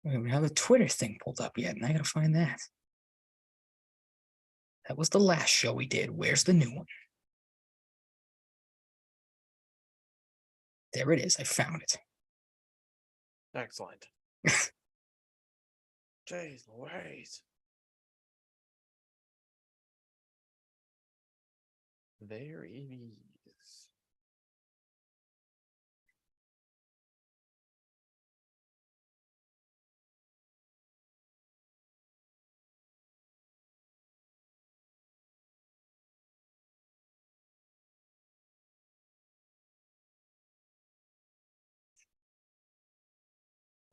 We don't have the Twitter thing pulled up yet, and I gotta find that. That was the last show we did. Where's the new one? There it is. I found it. Excellent. Jeez Louise. There it is.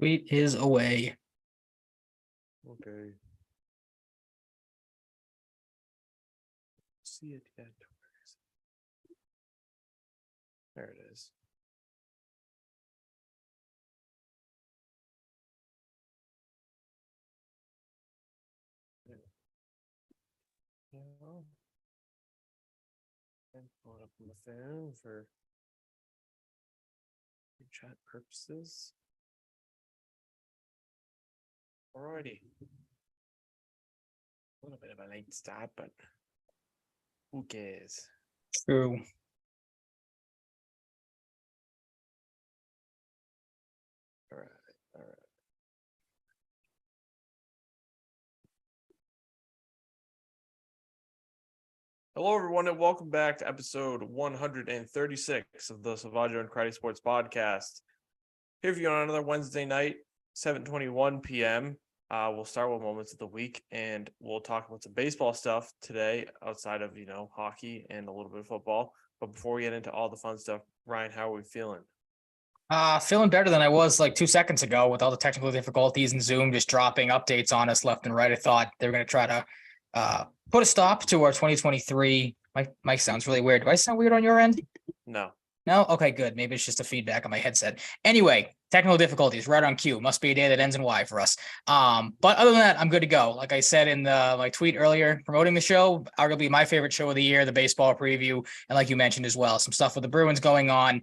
Tweet is away. Okay. See it yet? There it is. Yeah. And pull it up on the phone for chat purposes. Alrighty. A little bit of a late start, but who cares? True. All right. Hello, everyone, and welcome back to episode 136 of the Salvaggio and Cratty Sports Podcast. Here for you on another Wednesday night, 7:21 p.m. We'll start with moments of the week, and we'll talk about some baseball stuff today outside of, hockey and a little bit of football. But before we get into all the fun stuff, Ryan, how are we feeling? Feeling better than I was like 2 seconds ago with all the technical difficulties and Zoom just dropping updates on us left and right. I thought they were going to try to put a stop to our 2023. My mic sounds really weird. Do I sound weird on your end? No. No? Okay, good. Maybe it's just a feedback on my headset. Anyway, technical difficulties right on cue. Must be a day that ends in Y for us. But other than that, I'm good to go. Like I said in my tweet earlier, promoting the show, arguably my favorite show of the year, the baseball preview. And like you mentioned as well, some stuff with the Bruins going on.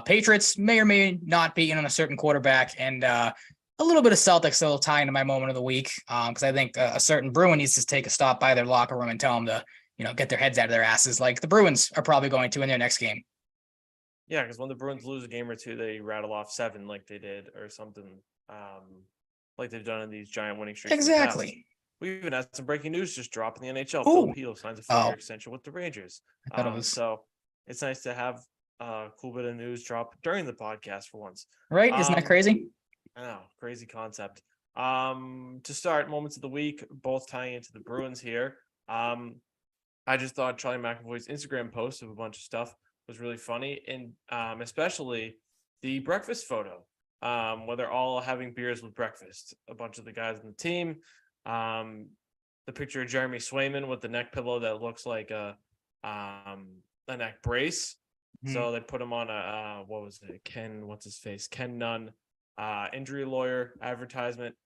Patriots may or may not be in on a certain quarterback, and a little bit of Celtics still tie into my moment of the week. Because I think a certain Bruin needs to take a stop by their locker room and tell them to, get their heads out of their asses, like the Bruins are probably going to in their next game. Yeah, because when the Bruins lose a game or two, they rattle off 7 like they did, or something like they've done in these giant winning streaks. Exactly. We even had some breaking news just drop in the NHL. Ooh. Filipino signs a 4-year extension with the Rangers. I thought it was... So it's nice to have a cool bit of news drop during the podcast for once. Right? Isn't that crazy? I know, crazy concept. To start, moments of the week, both tying into the Bruins here. I just thought Charlie McAvoy's Instagram post of a bunch of stuff was really funny, and especially the breakfast photo, where they're all having beers with breakfast. A bunch of the guys on the team. The picture of Jeremy Swayman with the neck pillow that looks like a neck brace. Mm-hmm. So they put him on a Ken Nunn injury lawyer advertisement.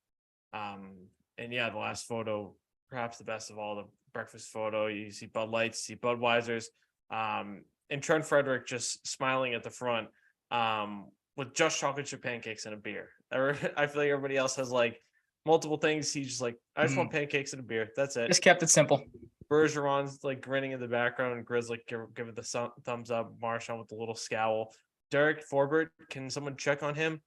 And yeah, the last photo, perhaps the best of all, the breakfast photo. You see Bud Lights, you see Budweiser's. And Trent Frederick just smiling at the front with just chocolate chip pancakes and a beer. I feel like everybody else has like multiple things. He's just like, I just want pancakes and a beer. That's it. Just kept it simple. Bergeron's like grinning in the background, and Grizz like give it the thumbs up. Marchand with the little scowl. Derek Forbert, can someone check on him?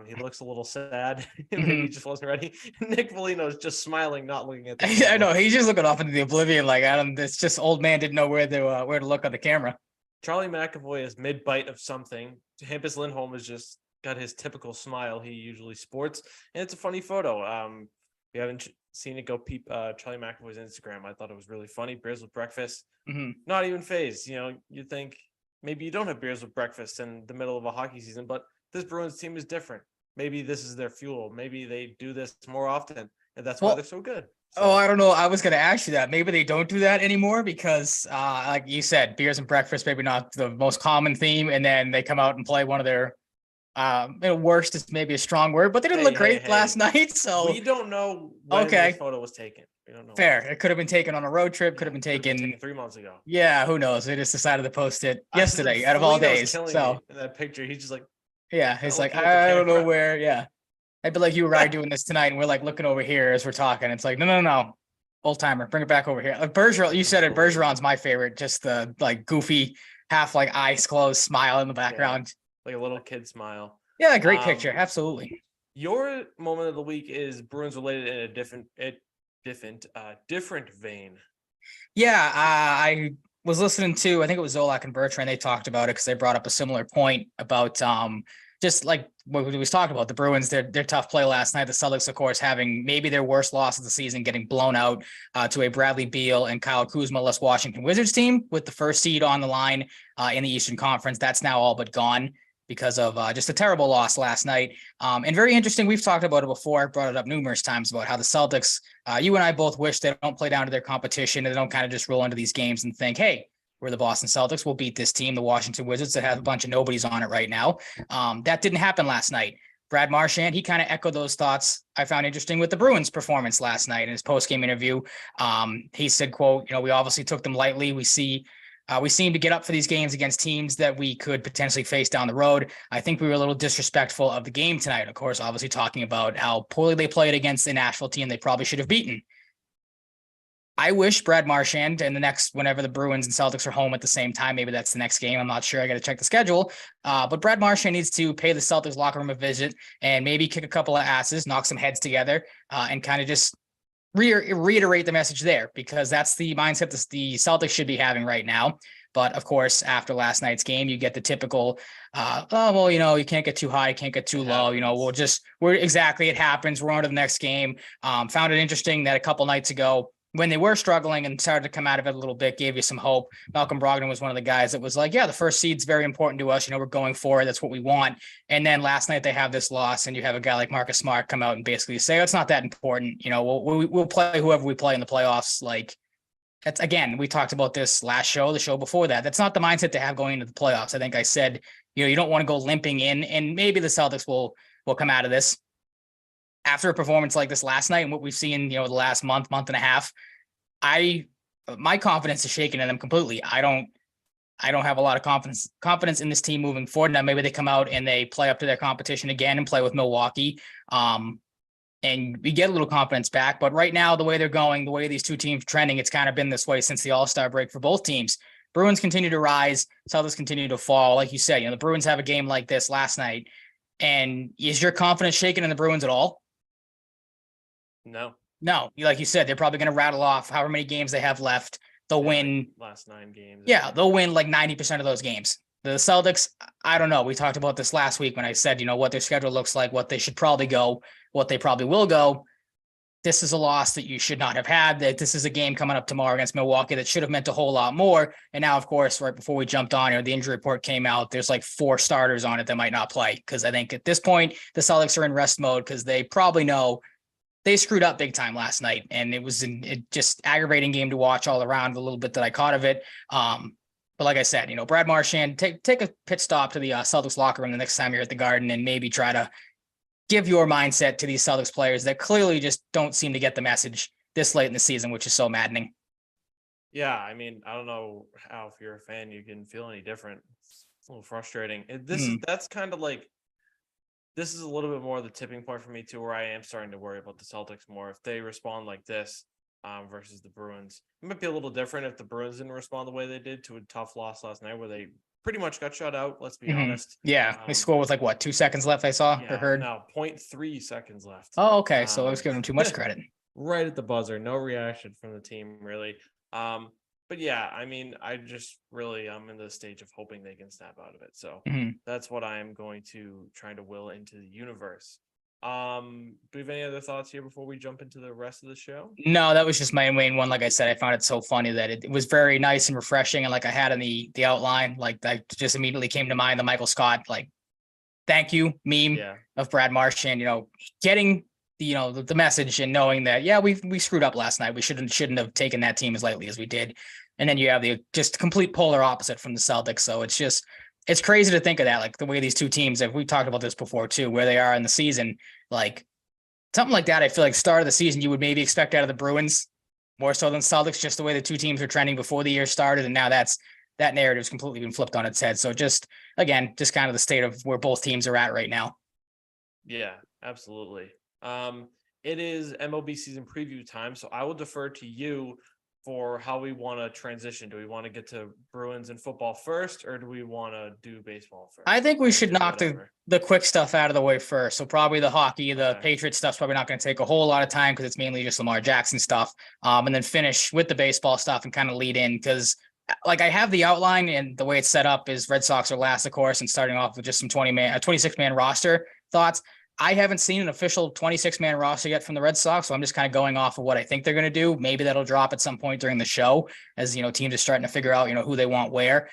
He looks a little sad. Maybe he just wasn't ready. Nick Foligno's just smiling, not looking at the I know, he's just looking off into the oblivion. Like, it's just old man didn't know where to look on the camera. Charlie McAvoy is mid-bite of something. Hampus Lindholm has just got his typical smile he usually sports. And it's a funny photo. If you haven't seen it, go peep Charlie McAvoy's Instagram. I thought it was really funny. Beers with breakfast. Mm-hmm. Not even phased. You think maybe you don't have beers with breakfast in the middle of a hockey season, but this Bruins team is different. Maybe this is their fuel. Maybe they do this more often, and that's why they're so good. So, I don't know. I was going to ask you that. Maybe they don't do that anymore because, like you said, beers and breakfast, maybe not the most common theme. And then they come out and play one of their worst is maybe a strong word, but they didn't look great last night. So we don't know when this photo was taken. We don't know. Fair. It could have been taken on a road trip. Could have been taken 3 months ago. Yeah, who knows? They just decided to post it yesterday out of all days. So in that picture, he's just like, yeah, it's like I don't know where. Yeah. I'd be like you or I doing this tonight, and we're like looking over here as we're talking. It's like, no. Old timer, bring it back over here. Like Bergeron, you said it. Bergeron's my favorite. Just the like goofy, half like eyes closed smile in the background. Like a little kid smile. Yeah, great picture. Absolutely. Your moment of the week is Bruins related in a different vein. Yeah, I was listening to, I think it was Zolak and Bertrand. They talked about it because they brought up a similar point about just like what we was talking about, the Bruins, their tough play last night. The Celtics, of course, having maybe their worst loss of the season, getting blown out to a Bradley Beal and Kyle Kuzma-less Washington Wizards team with the first seed on the line in the Eastern Conference. That's now all but gone because of just a terrible loss last night. And very interesting. We've talked about it before. I brought it up numerous times about how the Celtics, you and I both wish they don't play down to their competition and they don't kind of just roll into these games and think, hey, we're the Boston Celtics. We'll beat this team, the Washington Wizards, that have a bunch of nobodies on it right now. That didn't happen last night. Brad Marchand, he kind of echoed those thoughts I found interesting with the Bruins performance last night in his post-game interview. He said, quote, we obviously took them lightly. We seem to get up for these games against teams that we could potentially face down the road. I think we were a little disrespectful of the game tonight. Of course, obviously talking about how poorly they played against the Nashville team they probably should have beaten. I wish Brad Marchand and whenever the Bruins and Celtics are home at the same time, maybe that's the next game. I'm not sure. I got to check the schedule. But Brad Marchand needs to pay the Celtics locker room a visit and maybe kick a couple of asses, knock some heads together, and kind of just reiterate the message there, because that's the mindset the Celtics should be having right now. But of course, after last night's game, you get the typical, you can't get too high, can't get too low. It happens. We're on to the next game. Found it interesting that a couple nights ago, when they were struggling and started to come out of it a little bit, gave you some hope. Malcolm Brogdon was one of the guys that was like, yeah, the first seed's very important to us. We're going for it. That's what we want. And then last night they have this loss, and you have a guy like Marcus Smart come out and basically say, oh, it's not that important. We'll play whoever we play in the playoffs. Like, that's, again, we talked about this last show, the show before that. That's not the mindset to have going into the playoffs. I think I said, you don't want to go limping in, and maybe the Celtics will come out of this after a performance like this last night and what we've seen, the last month and a half. My confidence is shaken in them completely. I don't have a lot of confidence in this team moving forward. Now, maybe they come out and they play up to their competition again and play with Milwaukee. And we get a little confidence back. But right now, the way they're going, the way these two teams are trending, it's kind of been this way since the All-Star break for both teams. Bruins continue to rise. Celtics continue to fall. Like you said, the Bruins have a game like this last night. And is your confidence shaken in the Bruins at all? No, like you said, they're probably going to rattle off however many games they have left. They'll win last 9 games. Yeah, they'll win like 90% of those games. The Celtics, I don't know. We talked about this last week when I said, what their schedule looks like, what they should probably go, what they probably will go. This is a loss that you should not have had. That this is a game coming up tomorrow against Milwaukee that should have meant a whole lot more. And now, of course, right before we jumped on, the injury report came out. There's like 4 starters on it that might not play, because I think at this point the Celtics are in rest mode because they probably know they screwed up big time last night, and it was just aggravating game to watch all around. A little bit that I caught of it. But like I said, Brad Marchand, take a pit stop to the Celtics locker room the next time you're at the Garden, and maybe try to give your mindset to these Celtics players that clearly just don't seem to get the message this late in the season, which is so maddening. Yeah, I mean, I don't know how, if you're a fan, you can feel any different. It's a little frustrating. That's kind of like, this is a little bit more of the tipping point for me too, where I am starting to worry about the Celtics more. If they respond like this versus the Bruins, it might be a little different if the Bruins didn't respond the way they did to a tough loss last night, where they pretty much got shut out. Let's be honest. Yeah, they scored with like 2 seconds left. I saw or heard. No, 0.3 seconds left. Oh, okay. So I was giving them too much credit. Right at the buzzer, no reaction from the team really. But yeah, I mean, I'm in the stage of hoping they can snap out of it. So that's what I am going to try to will into the universe. Do we have any other thoughts here before we jump into the rest of the show? No, that was just my main one. Like I said, I found it so funny that it was very nice and refreshing. And like I had in the outline, like that just immediately came to mind, the Michael Scott, like, thank you meme of Brad Marchand, getting the message and knowing that, we screwed up last night. We shouldn't have taken that team as lightly as we did. And then you have the just complete polar opposite from the Celtics. So it's crazy to think of that, like the way these two teams, we talked about this before too, where they are in the season, like something like that. I feel like start of the season, you would maybe expect out of the Bruins more so than Celtics, just the way the two teams were trending before the year started. And now that narrative's completely been flipped on its head. So just kind of the state of where both teams are at right now. Yeah, Absolutely. It is MLB season preview time, so I will defer to you for how we want to transition. Do we want to get to Bruins and football first, or do we want to do baseball first? I think we Or should do knock whatever? the quick stuff out of the way first. So probably the hockey, the Okay. Patriot stuff's probably not going to take a whole lot of time because it's mainly just Lamar Jackson stuff. And then finish with the baseball stuff and kind of lead in because like I have the outline and the way it's set up is Red Sox are last, of course, and starting off with just some 26-man roster thoughts. I haven't seen an official 26-man roster yet from the Red Sox, so I'm just kind of going off of what I think they're going to do. Maybe that'll drop at some point during the show as, teams are starting to figure out, who they want where.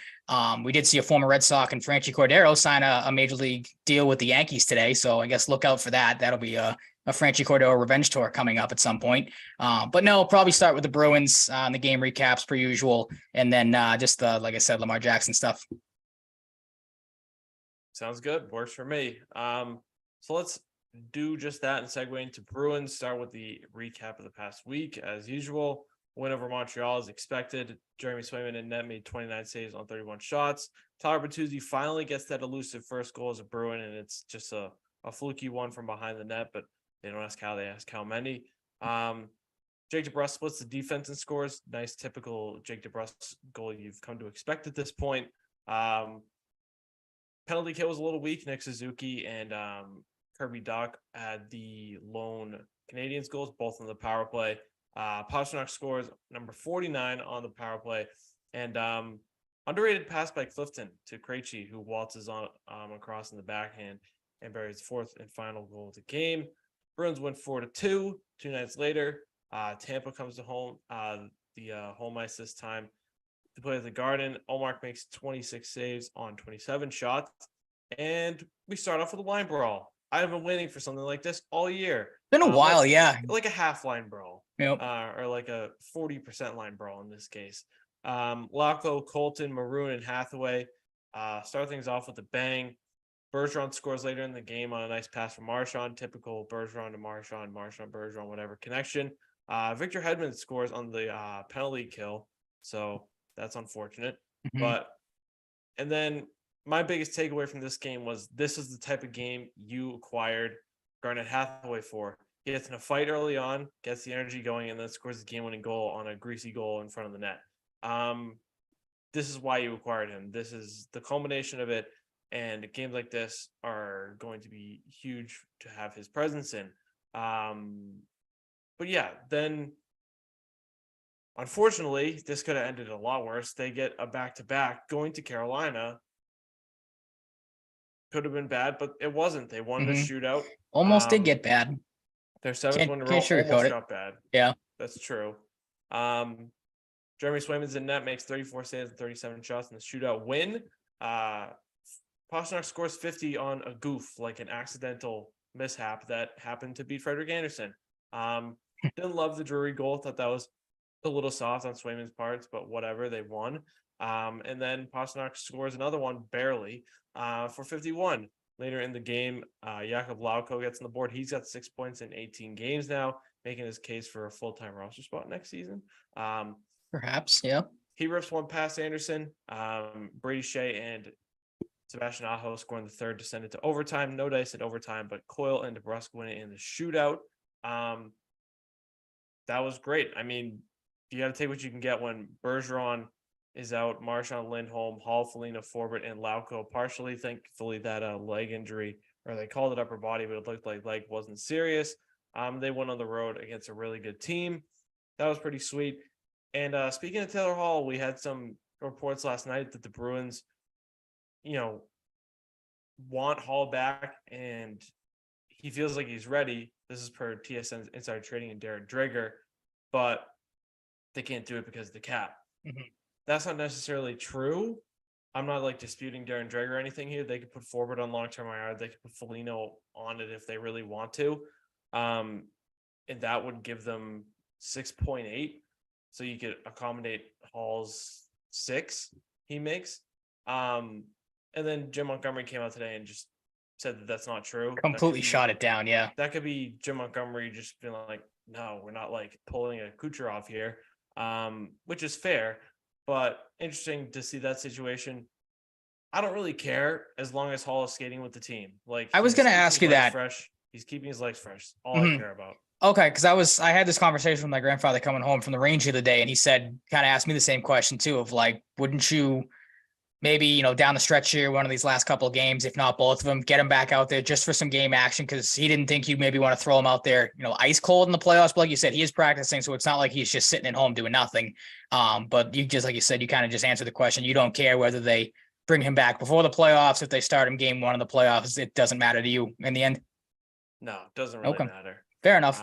We did see a former Red Sox and Franchi Cordero sign a major league deal with the Yankees today, so I guess look out for that. That'll be a Franchi Cordero revenge tour coming up at some point. But no, probably start with the Bruins on the game recaps per usual, and then just like I said, Lamar Jackson stuff. Sounds good. Works for me. So let's do just that and segue into Bruins. Start with the recap of the past week. As usual, win over Montreal as expected. Jeremy Swayman and net made 29 saves on 31 shots. Tyler Bertuzzi finally gets that elusive first goal as a Bruin, and it's just a fluky one from behind the net, but they don't ask how, they ask how many. Jake DeBrusk splits the defense and scores. Nice, typical Jake DeBrusk goal you've come to expect at this point. Penalty kill was a little weak. Nick Suzuki and Kirby Dach had the lone Canadians goals, both on the power play. Pastrnak scores number 49 on the power play. And underrated pass by Clifton to Krejci, who waltzes on across in the backhand and buries fourth and final goal of the game. Bruins win 4-2. 2 nights later, Tampa comes to home, the home ice this time to play at the Garden. Ullmark makes 26 saves on 27 shots. And we start off with a line brawl. I've been waiting for something like this all year. Been a while, yeah. Like a half line brawl. Yep. Or like a 40% line brawl in this case. Lauko, Colton, Maroon, and Hathaway start things off with a bang. Bergeron scores later in the game on a nice pass from Marchand. Typical Bergeron to Marchand, Bergeron, whatever connection. Victor Hedman scores on the penalty kill. So that's unfortunate. Mm-hmm. And then my biggest takeaway from this game was this is the type of game you acquired Garnet Hathaway for. He gets in a fight early on, gets the energy going, and then scores the game-winning goal on a greasy goal in front of the net. This is why you acquired him. This is the culmination of it, and games like this are going to be huge to have his presence in. But yeah, then unfortunately, this could have ended a lot worse. They get a back-to-back going to Carolina. Could have been bad, but it wasn't. They won the shootout. Almost did get bad. Their seventh win in a row almost got bad. Yeah. That's true. Jeremy Swayman's in net, makes 34 saves and 37 shots in the shootout win. Pastrnak scores 50 on a goof, like an accidental mishap that happened to beat Frederik Andersen. Didn't love the Drury goal. Thought that was a little soft on Swayman's parts, but whatever, they won. And then Pastrnak scores another one barely for 51. Later in the game, Jakub Lauko gets on the board. He's got 6 points in 18 games now, making his case for a full-time roster spot next season. Perhaps, yeah. He rips one past Anderson. Brady Shea and Sebastian Aho scoring the third to send it to overtime. No dice at overtime, but Coyle and DeBrusk win it in the shootout. That was great. I mean, you got to take what you can get when Bergeron is out, Marchand, Lindholm, Hall, Foligno, Forbert, and Lauko partially. Thankfully, that leg injury, or they called it upper body, but it looked like leg wasn't serious. They went on the road against a really good team. That was pretty sweet. And speaking of Taylor Hall, we had some reports last night that the Bruins, want Hall back, and he feels like he's ready. This is per TSN's Insider Trading and Derek Drager, but they can't do it because of the cap. Mm-hmm. That's not necessarily true. I'm not disputing Darren Dreger or anything here. They could put Forbert on long-term IR. They could put Foligno on it if they really want to. And that would give them 6.8. So you could accommodate Hall's 6 he makes. And then Jim Montgomery came out today and just said that that's not true. Completely shot it down, yeah. That could be Jim Montgomery just being like, no, we're not pulling a Kucherov here, which is fair. But interesting to see that situation. I don't really care as long as Hall is skating with the team. I was going to ask you that. Fresh. He's keeping his legs fresh. All I Mhm. care about. Okay, because I had this conversation with my grandfather coming home from the range the other day, and he said, kind of asked me the same question too, of like, wouldn't you maybe, down the stretch here, one of these last couple of games, if not both of them, get him back out there just for some game action, because he didn't think you maybe want to throw him out there, ice cold in the playoffs. But like you said, he is practicing, so it's not like he's just sitting at home doing nothing. But you just, like you said, you kind of just answered the question. You don't care whether they bring him back before the playoffs, if they start him game one of the playoffs, it doesn't matter to you in the end. No, it doesn't really Okay, matter. fair enough.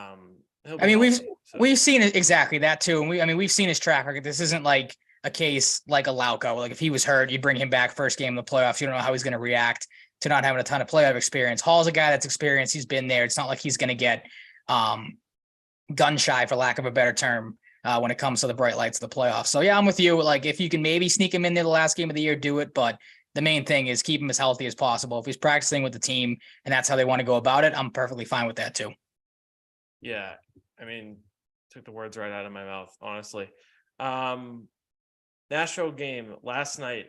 He'll I be mean, healthy, so. we've seen it exactly that too, and we've seen his track record. This isn't like a case like a Lauko. Like if he was hurt, you bring him back first game of the playoffs. You don't know how he's going to react to not having a ton of playoff experience. Hall's a guy that's experienced. He's been there. It's not like he's going to get gun shy, for lack of a better term, when it comes to the bright lights of the playoffs. So yeah, I'm with you. Like if you can maybe sneak him in there the last game of the year, do it. But the main thing is keep him as healthy as possible. If he's practicing with the team and that's how they want to go about it, I'm perfectly fine with that too. Yeah, I mean, took the words right out of my mouth, honestly. Nashville game last night.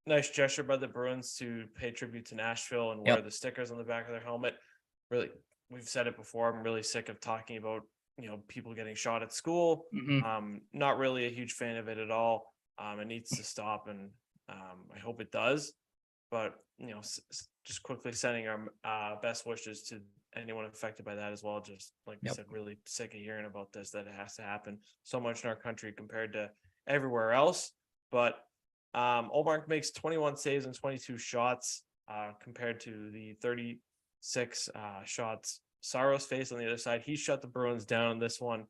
Nice gesture by the Bruins to pay tribute to Nashville and wear the stickers on the back of their helmet. Really, we've said it before. I'm really sick of talking about people getting shot at school. Not really a huge fan of it at all. It needs to stop, and I hope it does. But just quickly sending our best wishes to anyone affected by that as well. Just like we said, really sick of hearing about this, that it has to happen so much in our country compared to everywhere else. But Omar makes 21 saves and 22 shots compared to the 36 shots Saros faced on the other side. He shut the Bruins down in this one.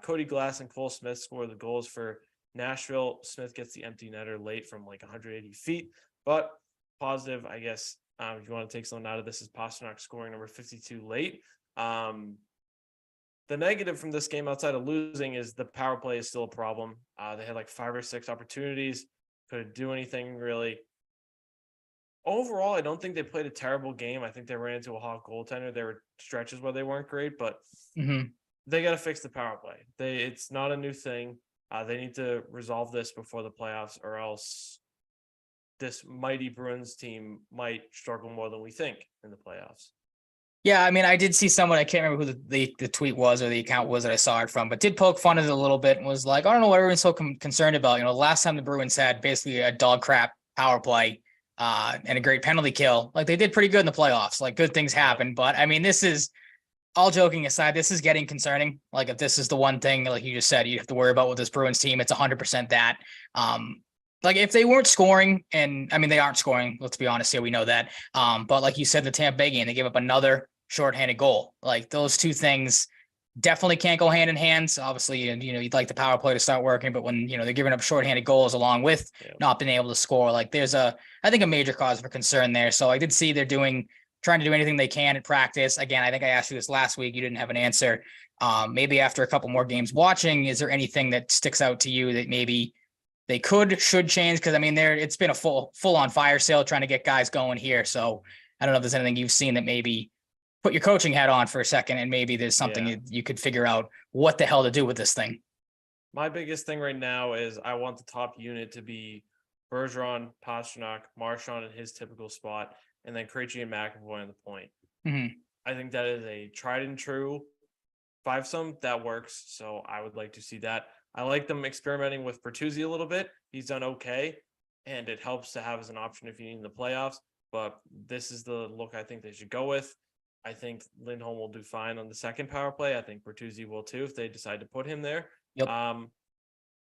Cody Glass and Cole Smith score the goals for Nashville. Smith gets the empty netter late from like 180 feet, but positive, I guess, if you want to take something out of this, is Pastrnak scoring number 52 late. The negative from this game outside of losing is the power play is still a problem. They had like 5 or 6 opportunities, couldn't do anything really. Overall, I don't think they played a terrible game. I think they ran into a hot goaltender. There were stretches where they weren't great, but they got to fix the power play. It's not a new thing. They need to resolve this before the playoffs, or else this mighty Bruins team might struggle more than we think in the playoffs. Yeah, I mean, I did see someone, I can't remember who the tweet was or the account was that I saw it from, but did poke fun at it a little bit and was like, I don't know what everyone's so concerned about. Last time the Bruins had basically a dog crap power play and a great penalty kill, like they did pretty good in the playoffs. Like good things happen. But I mean, this is, all joking aside, this is getting concerning. Like if this is the one thing, like you just said, you have to worry about with this Bruins team, it's 100% that. Like if they weren't scoring, and I mean, they aren't scoring, let's be honest here, we know that. But like you said, the Tampa Bay game, they gave up another shorthanded goal. Like those two things definitely can't go hand in hand. So obviously, you'd like the power play to start working, but when, they're giving up shorthanded goals along with not being able to score, like there's I think a major cause for concern there. So I did see they're trying to do anything they can at practice. Again, I think I asked you this last week. You didn't have an answer. Maybe after a couple more games watching, is there anything that sticks out to you that maybe they should change? Because I mean, it's been a full on fire sale trying to get guys going here. So I don't know if there's anything you've seen that maybe put your coaching hat on for a second, and maybe there's something you could figure out what the hell to do with this thing. My biggest thing right now is I want the top unit to be Bergeron, Pastrnak, Marchand in his typical spot, and then Krejci and McAvoy on the point. I think that is a tried and true 5-some that works. So I would like to see that. I like them experimenting with Bertuzzi a little bit. He's done okay, and it helps to have as an option if you need in the playoffs. But this is the look I think they should go with. I think Lindholm will do fine on the second power play. I think Bertuzzi will too if they decide to put him there. And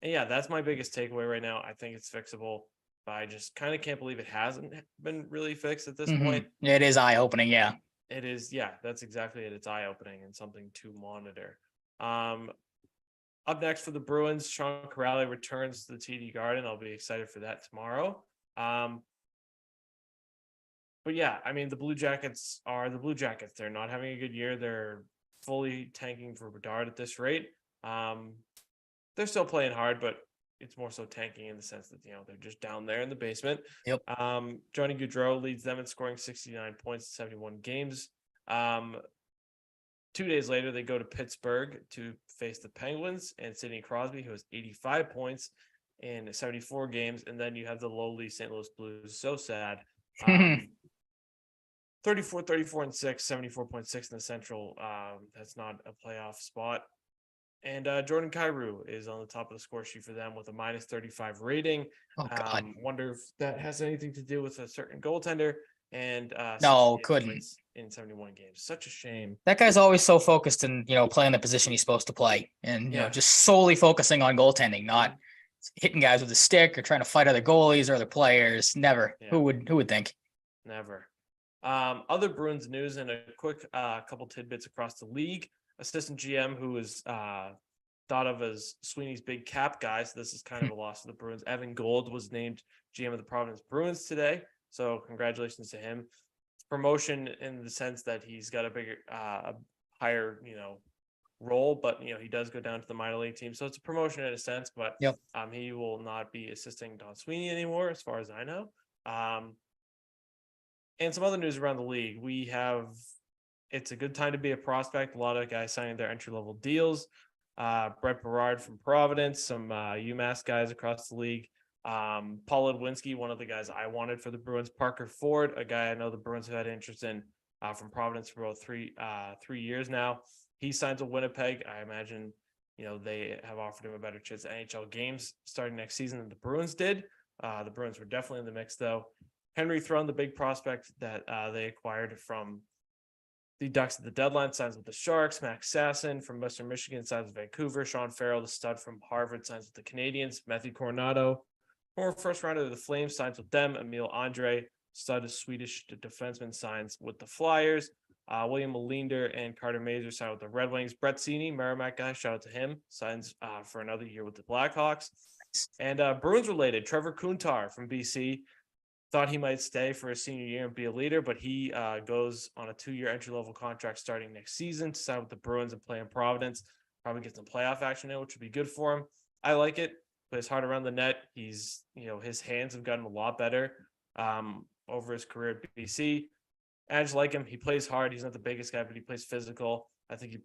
yeah, that's my biggest takeaway right now. I think it's fixable, but I just kind of can't believe it hasn't been really fixed at this point. It is eye-opening, yeah. It is, yeah, that's exactly it. It's eye-opening and something to monitor. Up next for the Bruins, Sean Corrali returns to the TD Garden. I'll be excited for that tomorrow. But yeah, I mean, the Blue Jackets are the Blue Jackets. They're not having a good year. They're fully tanking for Bedard at this rate. They're still playing hard, but it's more so tanking in the sense that, they're just down there in the basement. Johnny Gaudreau leads them in scoring 69 points in 71 games. 2 days later, they go to Pittsburgh to face the Penguins and Sidney Crosby, who has 85 points in 74 games. And then you have the lowly St. Louis Blues. So sad. 34 and 6, 74.6 in the Central. That's not a playoff spot. And Jordan Kyrou is on the top of the score sheet for them with a minus 35 rating. Oh God. Wonder if that has anything to do with a certain goaltender and No, 68 couldn't. points in 71 games. Such a shame. That guy's always so focused in, playing the position he's supposed to play and, just solely focusing on goaltending, not hitting guys with a stick or trying to fight other goalies or other players. Never. Yeah. Who would think? Never. Other Bruins news and a quick couple tidbits across the league. Assistant GM who is thought of as Sweeney's big cap guy. So this is kind of a loss to the Bruins. Evan Gold was named GM of the Providence Bruins today. So congratulations to him. It's promotion in the sense that he's got a bigger, a higher, role, but he does go down to the minor league team. So it's a promotion in a sense, but he will not be assisting Don Sweeney anymore, as far as I know. And some other news around the league. It's a good time to be a prospect. A lot of guys signing their entry-level deals. Brett Berard from Providence, some UMass guys across the league. Paul Ludwinski, one of the guys I wanted for the Bruins. Parker Ford, a guy I know the Bruins have had interest in from Providence for about 3 years now. He signs with Winnipeg. I imagine, they have offered him a better chance at NHL games starting next season than the Bruins did. The Bruins were definitely in the mix, though. Henry Thrun, the big prospect that they acquired from the Ducks at the deadline, signs with the Sharks. Max Sasson from Western Michigan signs with Vancouver. Sean Farrell, the stud from Harvard, signs with the Canadiens. Matthew Coronado, former first rounder of the Flames, signs with them. Emil Andre, stud of Swedish defenseman, signs with the Flyers. William Melinder and Carter Mazer signed with the Red Wings. Brett Seney, Merrimack guy, shout out to him, signs for another year with the Blackhawks. And Bruins related, Trevor Kuntar from BC. Thought he might stay for his senior year and be a leader, but he goes on a 2-year entry-level contract starting next season to sign with the Bruins and play in Providence. Probably get some playoff action in, which would be good for him. I like it. Plays hard around the net. He's, his hands have gotten a lot better over his career at BC. I just like him. He plays hard. He's not the biggest guy, but he plays physical. I think he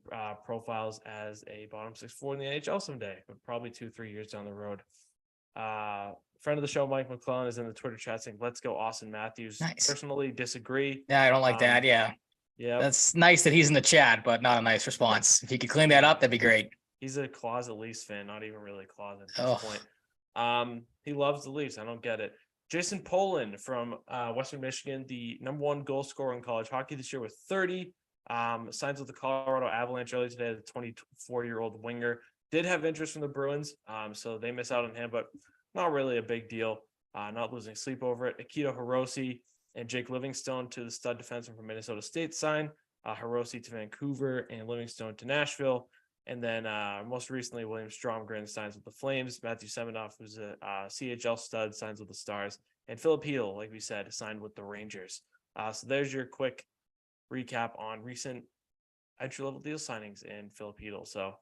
profiles as a bottom 6-4 in the NHL someday, but probably 2-3 years down the road. Friend of the show, Mike McClellan, is in the Twitter chat saying, "Let's go, Austin Matthews." Nice. Personally, disagree. Yeah, I don't like that. Yeah. That's nice that he's in the chat, but not a nice response. If he could clean that up, that'd be great. He's a closet Leafs fan, not even really a closet at this point. He loves the Leafs. I don't get it. Jason Poland from Western Michigan, the number 1 goal scorer in college hockey this year with 30. Signs with the Colorado Avalanche early today. The 24-year-old winger did have interest from the Bruins, so they miss out on him, but not really a big deal. Not losing sleep over it. Akito Hiroshi and Jake Livingstone to the stud defenseman from Minnesota State sign. Hiroshi to Vancouver and Livingstone to Nashville. And then most recently, William Stromgren signs with the Flames. Matthew Semenoff, who's a CHL stud, signs with the Stars. And Philip Hedl, like we said, signed with the Rangers. So there's your quick recap on recent entry-level deal signings in Philip Hedl. So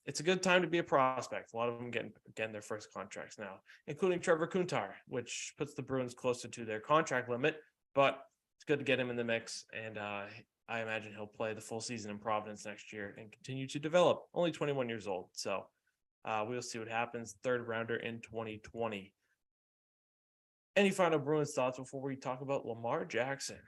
it's a good time to be a prospect. A lot of them getting their first contracts now, including Trevor Kuntar, which puts the Bruins closer to their contract limit, but it's good to get him in the mix. And I imagine he'll play the full season in Providence next year and continue to develop. Only 21 years old. So we'll see what happens. 3rd rounder in 2020. Any final Bruins thoughts before we talk about Lamar Jackson?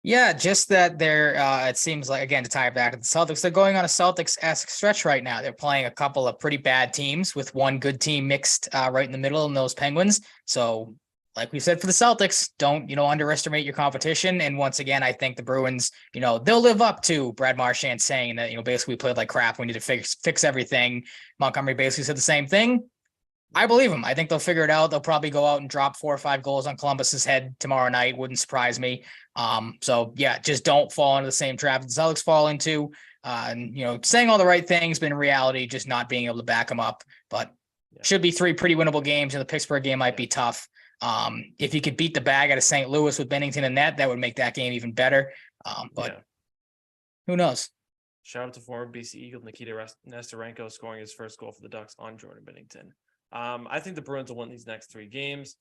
Yeah, just that they're, it seems like, again, to tie it back to the Celtics, they're going on a Celtics-esque stretch right now. They're playing a couple of pretty bad teams with one good team mixed right in the middle in those Penguins. So, like we said for the Celtics, don't, underestimate your competition. And once again, I think the Bruins, they'll live up to Brad Marchand saying that, basically we played like crap. We need to fix everything. Montgomery basically said the same thing. I believe him. I think they'll figure it out. They'll probably go out and drop 4 or 5 goals on Columbus's head tomorrow night. Wouldn't surprise me. So yeah, just don't fall into the same trap the Celtics fall into. And saying all the right things, but in reality, just not being able to back them up. But should be 3 pretty winnable games. And the Pittsburgh game might be tough. If you could beat the bag out of St. Louis with Bennington and net, that would make that game even better. But who knows? Shout out to former BC Eagle Nikita Nesterenko scoring his first goal for the Ducks on Jordan Bennington. I think the Bruins will win these next 3 games.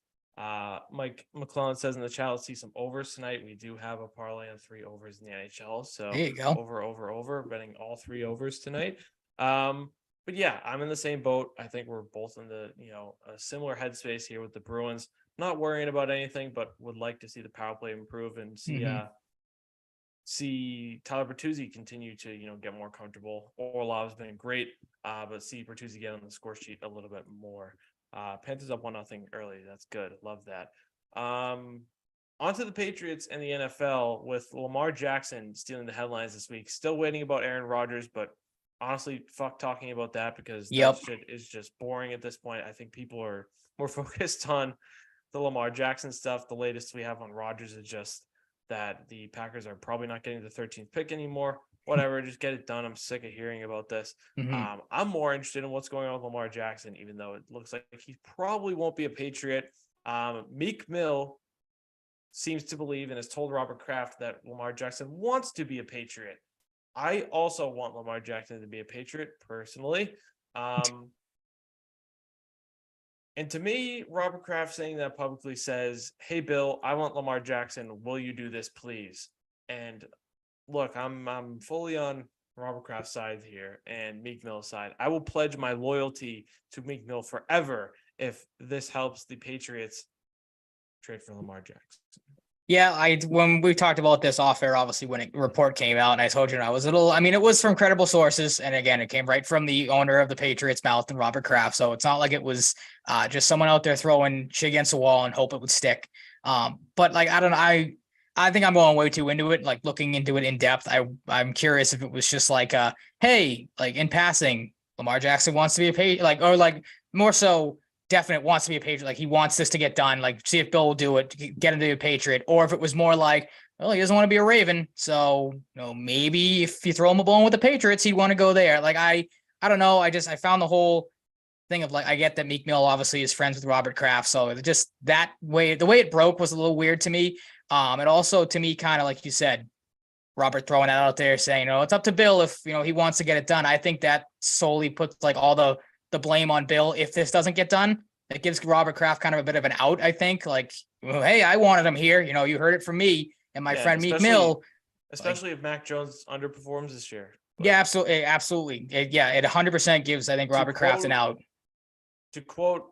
Mike McClellan says in the chat, let's see some overs tonight. We do have a parlay on 3 overs in the NHL. So there you go. Over, betting all 3 overs tonight. But yeah, I'm in the same boat. I think we're both in the, a similar headspace here with the Bruins. not worrying about anything, but would like to see the power play improve and see Tyler Bertuzzi continue to, get more comfortable. Orlov's been great, but see Bertuzzi get on the score sheet a little bit more. Panthers up 1-0 early. That's good. Love that. On to the Patriots and the NFL with Lamar Jackson stealing the headlines this week. Still waiting about Aaron Rodgers, but honestly, fuck talking about that because that shit is just boring at this point. I think people are more focused on the Lamar Jackson stuff. The latest we have on Rodgers is just that the Packers are probably not getting the 13th pick anymore. Whatever, just get it done. I'm sick of hearing about this. I'm more interested in what's going on with Lamar Jackson, even though it looks like he probably won't be a Patriot. Meek Mill seems to believe and has told Robert Kraft that Lamar Jackson wants to be a Patriot. I also want Lamar Jackson to be a Patriot personally. And to me, Robert Kraft saying that publicly says, hey, Bill, I want Lamar Jackson. Will you do this, please? And look, I'm fully on Robert Kraft's side here and Meek Mill's side. I will pledge my loyalty to Meek Mill forever if this helps the Patriots trade for Lamar Jackson. Yeah, when we talked about this off air, obviously when a report came out, and I told you I was it was from credible sources, and again, it came right from the owner of the Patriots' mouth and Robert Kraft, so it's not like it was just someone out there throwing shit against the wall and hope it would stick. But like I don't know, I think I'm going way too into it, like looking into it in depth. I'm curious if it was just like hey, like in passing, Lamar Jackson wants to be a Patriot, or more so definite wants to be a Patriot, like he wants this to get done, like see if Bill will do it, get him to be a Patriot, or if it was more like, well, he doesn't want to be a Raven, so maybe if you throw him a bone with the Patriots, he'd want to go there. Like I don't know, I found the whole thing of like, I get that Meek Mill obviously is friends with Robert Kraft, so just that way, the way it broke was a little weird to me. And also to me, kind of like you said, Robert throwing that out there saying, it's up to Bill if he wants to get it done. I think that solely puts like all the blame on Bill if this doesn't get done. It gives Robert Kraft kind of a bit of an out, I think. Like, well, hey, I wanted him here. You heard it from me and my friend Meek Mill. Especially if Mac Jones underperforms this year. Yeah, absolutely. It 100% gives, I think, Robert Kraft an out. To quote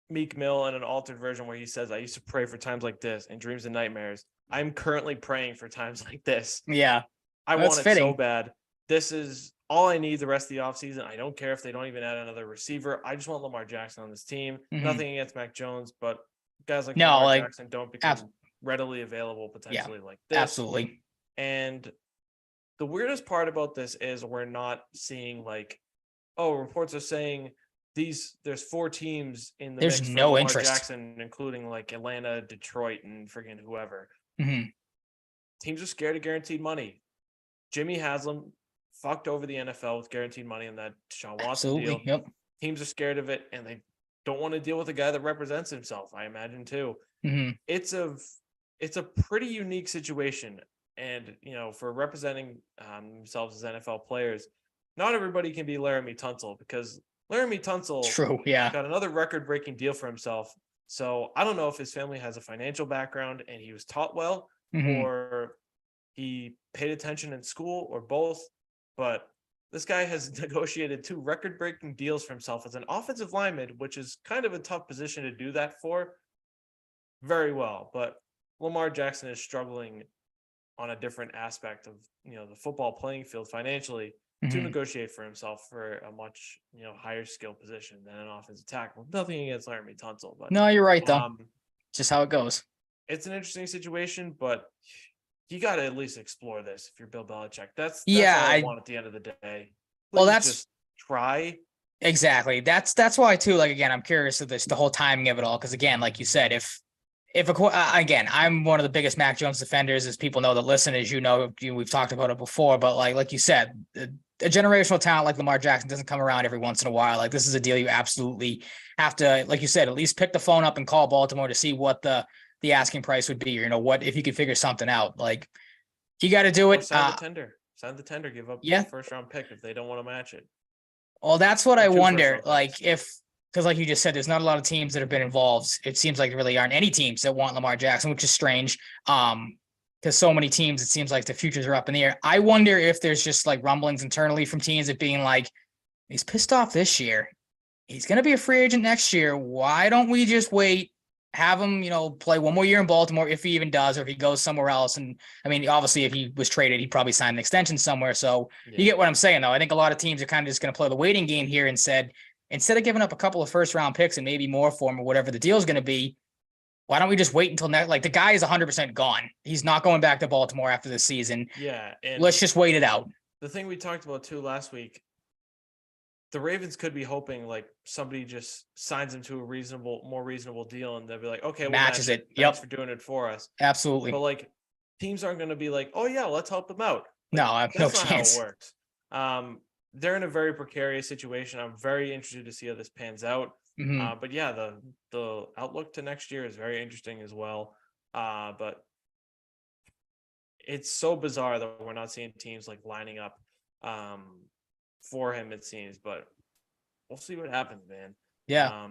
Meek Mill in an altered version where he says, I used to pray for times like this and dreams and nightmares. I'm currently praying for times like this. Yeah. I want it so bad. This is all I need the rest of the offseason. I don't care if they don't even add another receiver. I just want Lamar Jackson on this team. Nothing against Mac Jones, but guys like Lamar Jackson don't become readily available potentially like this. Absolutely. And the weirdest part about this is we're not seeing reports are saying there's 4 teams in the there's mix for no Lamar interest. Jackson, including like Atlanta, Detroit, and friggin' whoever. Teams are scared of guaranteed money. Jimmy Haslam fucked over the NFL with guaranteed money in that Deshaun Watson deal. Yep. Teams are scared of it, and they don't want to deal with a guy that represents himself, I imagine, too. It's a pretty unique situation. And, for representing themselves as NFL players, not everybody can be Laramie Tunsil because Laramie Tunsil got another record-breaking deal for himself. So I don't know if his family has a financial background and he was taught well or he paid attention in school or both. But this guy has negotiated 2 record-breaking deals for himself as an offensive lineman, which is kind of a tough position to do that for very well. But Lamar Jackson is struggling on a different aspect of, the football playing field financially to negotiate for himself for a much, higher skill position than an offensive tackle. Nothing against Laramie Tunsil, but no, you're right though. Just how it goes. It's an interesting situation, but you got to at least explore this if you're Bill Belichick. That's all I want at the end of the day. That's just try. Exactly. That's why too. Like again, I'm curious of this, the whole timing of it all, because again, like you said, if again, I'm one of the biggest Mac Jones defenders, as people know that listen, as we've talked about it before. But like you said, a generational talent like Lamar Jackson doesn't come around every once in a while. Like this is a deal you absolutely have to, like you said, at least pick the phone up and call Baltimore to see what the asking price would be, or what if you could figure something out. Like you got to do it. Sign the tender. Give up the first round pick if they don't want to match it. Well, that's what I wonder. Like because like you just said, there's not a lot of teams that have been involved. It seems like there really aren't any teams that want Lamar Jackson, which is strange. Because so many teams, it seems like the futures are up in the air. I wonder if there's just like rumblings internally from teams of being like, he's pissed off this year. He's going to be a free agent next year. Why don't we just wait have him, play one more year in Baltimore if he even does, or if he goes somewhere else. And I mean, obviously, if he was traded, he'd probably sign an extension somewhere. So you get what I'm saying, though. I think a lot of teams are kind of just going to play the waiting game here and said, instead of giving up a couple of first round picks and maybe more for him or whatever the deal is going to be, why don't we just wait until next? Like, the guy is 100% gone. He's not going back to Baltimore after this season. Yeah. And let's just wait it out. The thing we talked about too last week, the Ravens could be hoping like somebody just signs him to a more reasonable deal, and they'll be like, okay, matches it. Thanks for doing it for us. Absolutely. But like, teams aren't going to be like, oh yeah, let's help them out. Like, no, I have no chance. How it works. They're in a very precarious situation. I'm very interested to see how this pans out. Mm-hmm. But yeah, the outlook to next year is very interesting as well. But it's so bizarre that we're not seeing teams like lining up for him, it seems, but we'll see what happens, man. Yeah.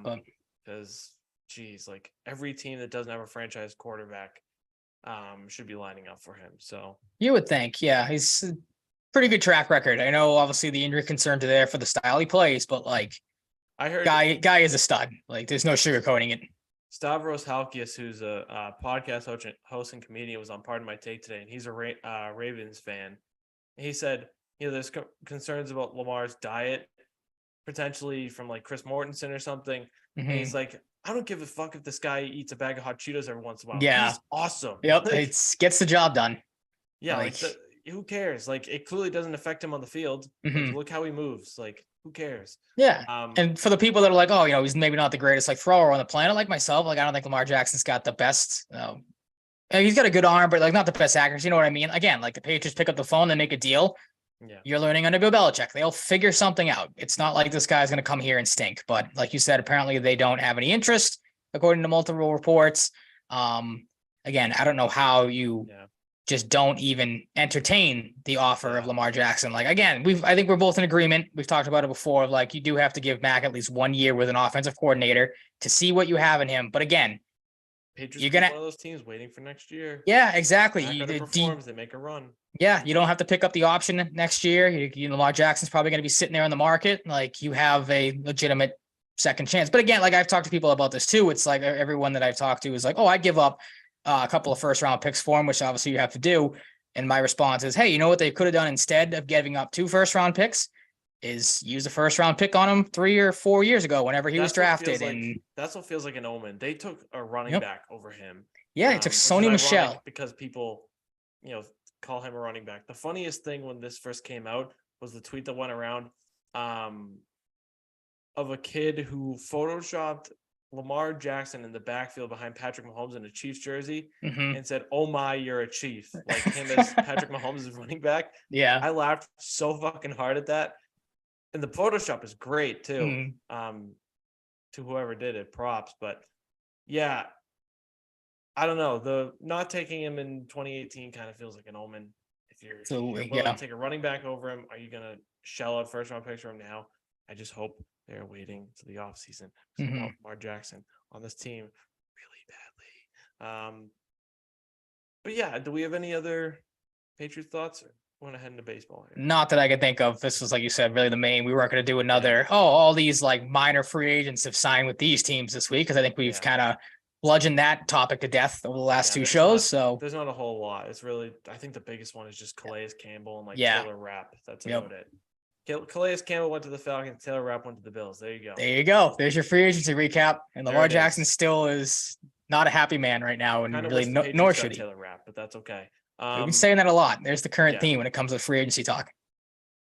Because geez, like every team that doesn't have a franchise quarterback should be lining up for him. So you would think, yeah, he's a pretty good track record. I know obviously the injury concerns are there for the style he plays, but like I heard guy is a stud. Like there's no sugarcoating it. Stavros Halkias, who's a podcast host and comedian, was on Pardon My Take today, and he's a Ravens fan. He said, there's concerns about Lamar's diet, potentially from like Chris Mortensen or something. Mm-hmm. And he's like, I don't give a fuck if this guy eats a bag of hot Cheetos every once in a while. Yeah. He's awesome. Yep. It gets the job done. Yeah. Like who cares? Like it clearly doesn't affect him on the field. Mm-hmm. Like, look how he moves. Like who cares? Yeah. And for the people that are like, oh, he's maybe not the greatest like thrower on the planet, like myself, like I don't think Lamar Jackson's got the best, he's got a good arm, but like not the best accuracy. You know what I mean? Again, like the Patriots pick up the phone and make a deal. Yeah. You're learning under Bill Belichick. They'll figure something out. It's not like this guy's going to come here and stink. But like you said, apparently they don't have any interest, according to multiple reports. Again, I don't know how you just don't even entertain the offer of Lamar Jackson. Like, again, I think we're both in agreement. We've talked about it before. Like, you do have to give Mac at least 1 year with an offensive coordinator to see what you have in him. But again, Patriots you're one of those teams waiting for next year. Yeah, exactly. They make a run. Yeah, you don't have to pick up the option next year. Lamar Jackson's probably going to be sitting there on the market. Like, you have a legitimate second chance. But again, like I've talked to people about this too. It's like everyone that I've talked to is like, oh, I'd give up a couple of first round picks for him, which obviously you have to do. And my response is, hey, you know what they could have done instead of giving up 2 first round picks is use a first round pick on him 3 or 4 years ago, whenever he was drafted. And that's what feels like an omen. They took a running back over him. Yeah, it took Sony Michel because people, call him a running back. The funniest thing when this first came out was the tweet that went around of a kid who photoshopped Lamar Jackson in the backfield behind Patrick Mahomes in a Chiefs jersey and said, "Oh my, you're a Chief." Like him as Patrick Mahomes is running back. Yeah. I laughed so fucking hard at that. And the Photoshop is great too. To whoever did it, props. But yeah, I don't know. The not taking him in 2018 kind of feels like an omen. If you're willing to take a running back over him, are you gonna shell out first round picks for him now? I just hope they're waiting to the offseason. I want Lamar Jackson on this team really badly. But yeah, do we have any other Patriots thoughts? Or want to head into baseball here? Not that I could think of. This was, like you said, really the main. We weren't going to do another, all these like minor free agents have signed with these teams this week, because I think we've kind of bludgeoned that topic to death over the last 2 shows. So there's not a whole lot. It's really, I think the biggest one is just Calais Campbell and Taylor Rapp. That's about it. Calais Campbell went to the Falcons. Taylor Rapp went to the Bills. There you go. There you go. There's your free agency recap. And Lamar Jackson still is not a happy man right now, and really nor should he. Taylor Rapp, but that's okay. We've been saying that a lot. There's the current theme when it comes to free agency talk.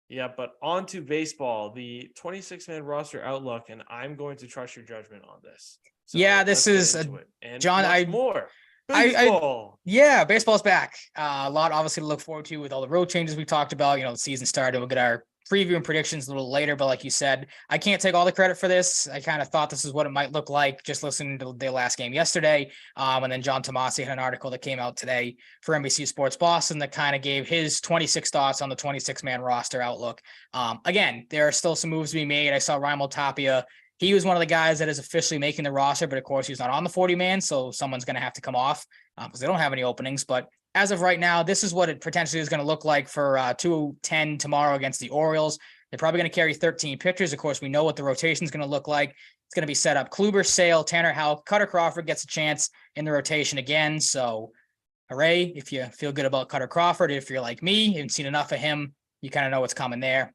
Yeah, but on to baseball, the 26-man roster outlook, and I'm going to trust your judgment on this. So this is John. More baseball. Baseball's back. A lot obviously to look forward to with all the road changes we talked about. The season started. We'll get our preview and predictions a little later, but like you said, I can't take all the credit for this. I kind of thought this is what it might look like just listening to the last game yesterday. And then John Tomasi had an article that came out today for NBC Sports Boston that kind of gave his 26 thoughts on the 26-man roster outlook. Again, there are still some moves to be made. I saw Raimel Tapia. He was one of the guys that is officially making the roster, but of course he's not on the 40-man, so someone's going to have to come off because they don't have any openings. But as of right now, this is what it potentially is going to look like for 2-10 tomorrow against the Orioles. They're probably going to carry 13 pitchers. Of course, we know what the rotation is going to look like. It's going to be set up Kluber, Sale, Tanner Houck, Cutter Crawford gets a chance in the rotation again. So hooray, if you feel good about Cutter Crawford. If you're like me, you haven't seen enough of him, you kind of know what's coming there.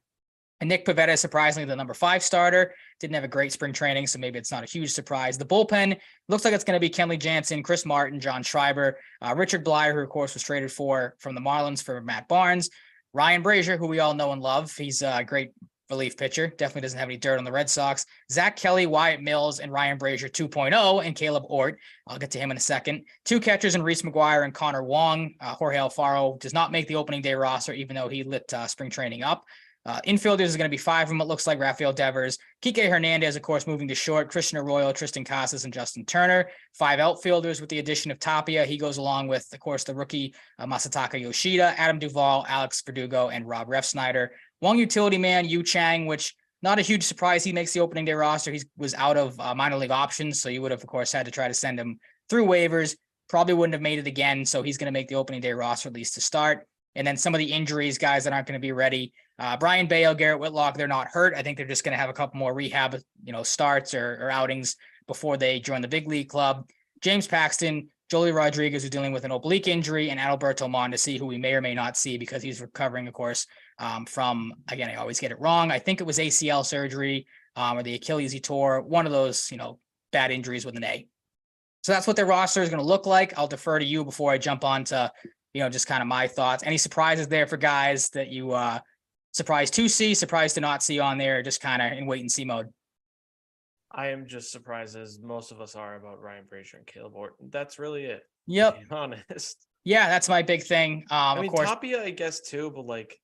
And Nick Pivetta is surprisingly the number 5 starter. Didn't have a great spring training, so maybe it's not a huge surprise. The bullpen looks like it's going to be Kenley Jansen, Chris Martin, John Schreiber, Richard Bleier, who of course was traded from the Marlins for Matt Barnes, Ryan Brazier, who we all know and love. He's a great relief pitcher. Definitely doesn't have any dirt on the Red Sox. Zach Kelly, Wyatt Mills, and Ryan Brazier 2.0, and Caleb Ort. I'll get to him in a second. 2 catchers in Reese McGuire and Connor Wong. Jorge Alfaro does not make the opening day roster, even though he lit spring training up. Infielders is going to be 5 of them, it looks like. Rafael Devers, Kike Hernandez, of course, moving to short, Christian Arroyo, Tristan Casas, and Justin Turner. 5 outfielders with the addition of Tapia. He goes along with, of course, the rookie Masataka Yoshida, Adam Duvall, Alex Verdugo, and Rob Refsnyder. One utility man, Yu Chang, which not a huge surprise. He makes the opening day roster. He was out of minor league options, so you would have, of course, had to try to send him through waivers. Probably wouldn't have made it again, so he's going to make the opening day roster at least to start. And then some of the injuries, guys that aren't going to be ready. Brian Bale, Garrett Whitlock, they're not hurt. I think they're just going to have a couple more rehab, starts or outings before they join the big league club. James Paxton, Jolie Rodriguez, who's dealing with an oblique injury, and Adalberto Mondesi, who we may or may not see because he's recovering, of course, from, again, I always get it wrong. I think it was ACL surgery or the Achilles he tore, one of those, bad injuries with an A. So that's what their roster is going to look like. I'll defer to you before I jump on to, just kind of my thoughts. Any surprises there for guys that you surprised to see, surprised to not see on there, just kind of in wait and see mode? I am just surprised, as most of us are, about Ryan Brazier and Caleb Orton. That's really it. Yep. To be honest. Yeah, that's my big thing. I mean, of course, Tapia, I guess too, but like,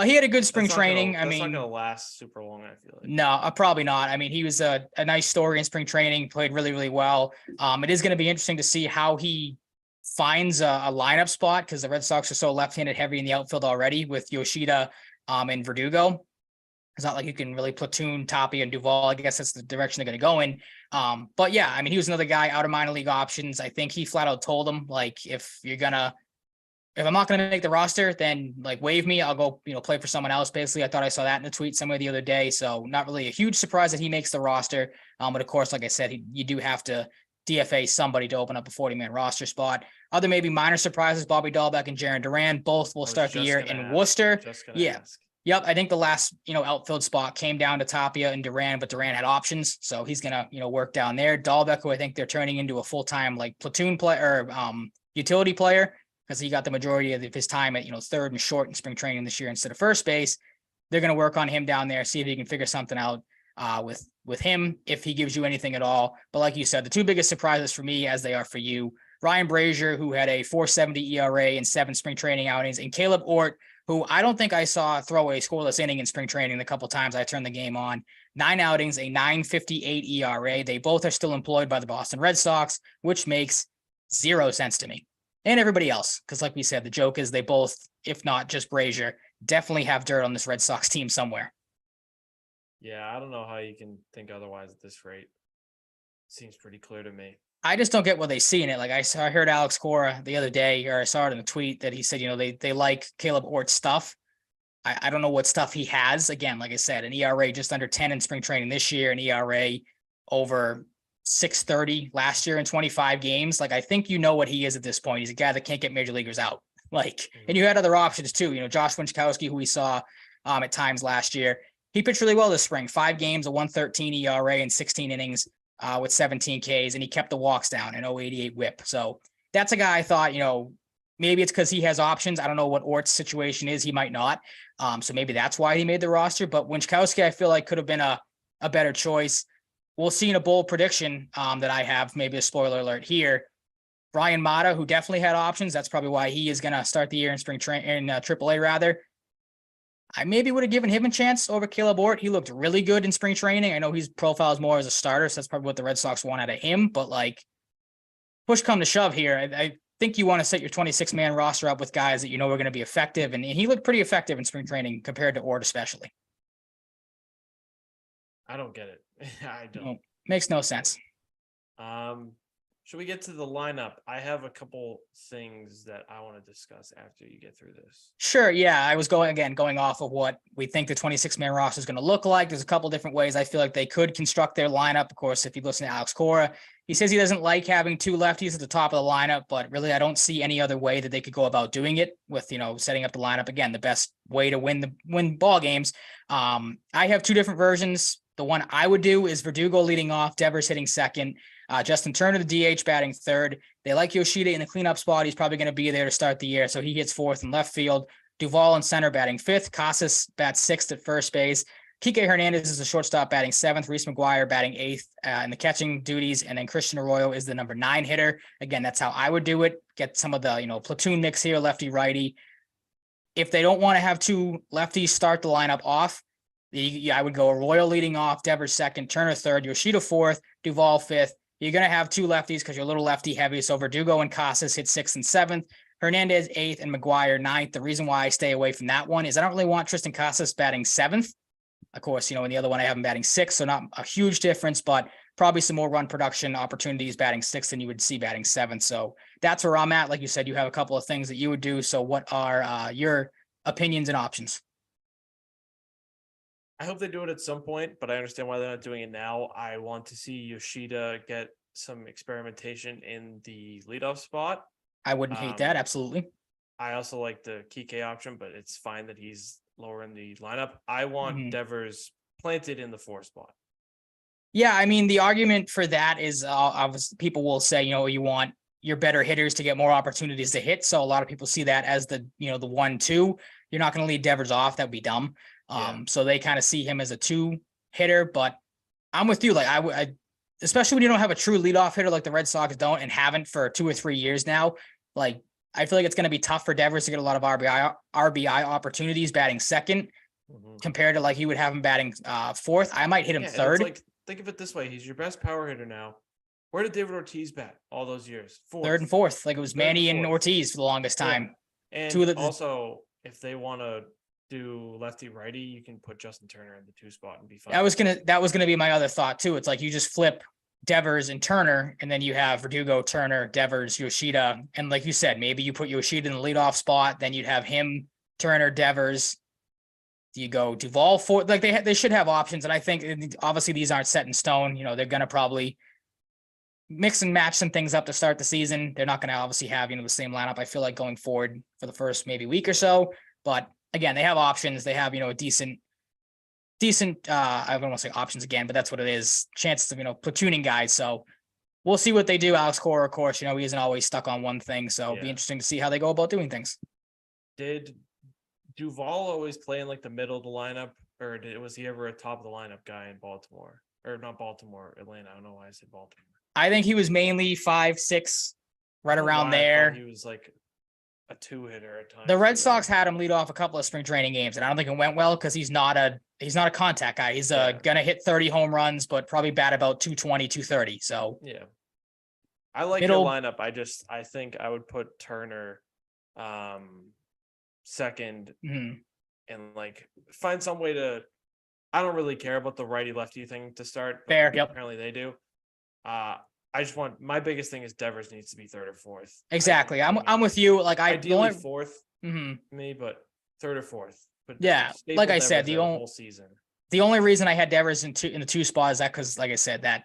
he had a good spring that's not training. That's not gonna last super long, I feel like. No, probably not. I mean, he was a nice story in spring training, played really, really well. It is going to be interesting to see how he finds a lineup spot, because the Red Sox are so left-handed heavy in the outfield already with Yoshida and Verdugo. It's not like you can really platoon Tapia and Duvall. I guess that's the direction they're going to go in. But yeah, I mean, he was another guy out of minor league options. I think he flat out told him, like, if I'm not going to make the roster, then like waive me. I'll go, play for someone else. Basically, I thought I saw that in the tweet somewhere the other day. So not really a huge surprise that he makes the roster. But of course, like I said, you do have to DFA somebody to open up a 40-man roster spot. Other maybe minor surprises, Bobby Dahlbeck and Jaron Duran, both will start the year in Worcester. Yep. I think the last, outfield spot came down to Tapia and Duran, but Duran had options. So he's going to, work down there. Dahlbeck, who I think they're turning into a full-time like platoon player or utility player, because he got the majority of his time at, third and short in spring training this year instead of first base. They're going to work on him down there, see if he can figure something out with him, if he gives you anything at all. But like you said, the 2 biggest surprises for me, as they are for you, Ryan Brazier, who had a 4.70 ERA in 7 spring training outings, and Caleb Ort, who I don't think I saw throw a scoreless inning in spring training the couple times I turned the game on. 9 outings, a 9.58 ERA. They both are still employed by the Boston Red Sox, which makes 0 sense to me. And everybody else, because like we said, the joke is they both, if not just Brazier, definitely have dirt on this Red Sox team somewhere. Yeah, I don't know how you can think otherwise at this rate. Seems pretty clear to me. I just don't get what they see in it. Like I heard Alex Cora the other day, or I saw it in a tweet that he said, they like Caleb Ort's stuff. I don't know what stuff he has. Again, like I said, an ERA just under 10 in spring training this year, an ERA over 6.30 last year in 25 games. Like, I think what he is at this point. He's a guy that can't get major leaguers out. Like, and you had other options too. Josh Winchkowski, who we saw at times last year, he pitched really well this spring. 5 games, a 1.13 ERA in 16 innings with 17 Ks, and he kept the walks down, an 0.88 whip. So that's a guy I thought, maybe it's because he has options. I don't know what Ort's situation is. He might not. So maybe that's why he made the roster. But Winchkowski, I feel like could have been a better choice. We'll see in a bold prediction that I have, maybe a spoiler alert here. Brian Mata, who definitely had options. That's probably why he is going to start the year in AAA rather. I maybe would have given him a chance over Caleb Ort. He looked really good in spring training. I know his profile is more as a starter, so that's probably what the Red Sox want out of him. But like, push come to shove here, I think you want to set your 26-man roster up with guys that are going to be effective, and he looked pretty effective in spring training compared to Ort especially. I don't get it. I don't. Makes no sense. should we get to the lineup? I have a couple things that I want to discuss after you get through this. Sure. Yeah. I was going off of what we think the 26-man roster is going to look like. There's a couple different ways I feel like they could construct their lineup. Of course, if you listen to Alex Cora, he says he doesn't like having two lefties at the top of the lineup, but really I don't see any other way that they could go about doing it with, setting up the lineup. Again, the best way to win ball games. I have two different versions. The one I would do is Verdugo leading off, Devers hitting second, Justin Turner, the DH, batting third. They like Yoshida in the cleanup spot. He's probably going to be there to start the year, so he hits fourth in left field. Duvall in center batting fifth. Casas bats sixth at first base. Kike Hernandez is the shortstop batting seventh. Reese McGuire batting eighth in the catching duties. And then Christian Arroyo is the number 9 hitter. Again, that's how I would do it. Get some of the, platoon mix here, lefty, righty. If they don't want to have two lefties start the lineup off, I would go Arroyo leading off, Devers second, Turner third, Yoshida fourth, Duvall fifth. You're going to have two lefties because you're a little lefty heavy. So Verdugo and Casas hit 6th and 7th. Hernandez 8th and McGuire 9th. The reason why I stay away from that one is I don't really want Tristan Casas batting 7th. Of course, in the other one I have him batting 6th, so not a huge difference, but probably some more run production opportunities batting 6th than you would see batting 7th. So that's where I'm at. Like you said, you have a couple of things that you would do. So what are your opinions and options? I hope they do it at some point, but I understand why they're not doing it now. I want to see Yoshida get some experimentation in the leadoff spot. I wouldn't hate that. Absolutely. I also like the Kike option, but it's fine that he's lower in the lineup. I want Devers planted in the 4 spot. Yeah, I mean, the argument for that is people will say, you want your better hitters to get more opportunities to hit. So a lot of people see that as the 1-2. You're not going to lead Devers off. That would be dumb. So they kind of see him as a 2 hitter, but I'm with you. Like I especially when you don't have a true leadoff hitter like the Red Sox don't and haven't for 2 or 3 years now. Like I feel like it's going to be tough for Devers to get a lot of RBI opportunities batting second compared to like he would have him batting 4th. I might hit him 3rd. Like think of it this way: he's your best power hitter now. Where did David Ortiz bat all those years? 3rd and 4th. Like it was Manny and Ortiz for the longest time. Yeah. And also, if they want to do lefty righty, you can put Justin Turner in the 2 spot and be fine. That was gonna be my other thought too. It's like you just flip Devers and Turner, and then you have Verdugo, Turner, Devers, Yoshida, and like you said, maybe you put Yoshida in the leadoff spot. Then you'd have him, Turner, Devers. You go Duvall for like they should have options, and I think obviously these aren't set in stone. They're gonna probably mix and match some things up to start the season. They're not gonna obviously have the same lineup. I feel like going forward for the first maybe week or so, but again, they have options. They have, a decent, I don't want to say options again, but that's what it is. Chances of, platooning guys. So we'll see what they do. Alex Cora, of course, he isn't always stuck on one thing. So it'll be interesting to see how they go about doing things. Did Duvall always play in like the middle of the lineup, or was he ever a top of the lineup guy in Baltimore? Or not Baltimore, Atlanta. I don't know why I said Baltimore. I think he was mainly 5, 6, right around there. He was like a 2 hitter at times. The Red Sox had him lead off a couple of spring training games, and I don't think it went well because he's not a contact guy. He's gonna hit 30 home runs, but probably bat about 220, 230. So yeah, I like your lineup. I think I would put Turner second and like find some way to. I don't really care about the righty lefty thing to start. Fair. Yep. Apparently they do. I just want my biggest thing is Devers needs to be 3rd or 4th. Exactly. I'm with you. Like ideally 4th, me, but 3rd or 4th. But yeah, like I said, the whole season. The only reason I had Devers in the 2 spot is that because, like I said, that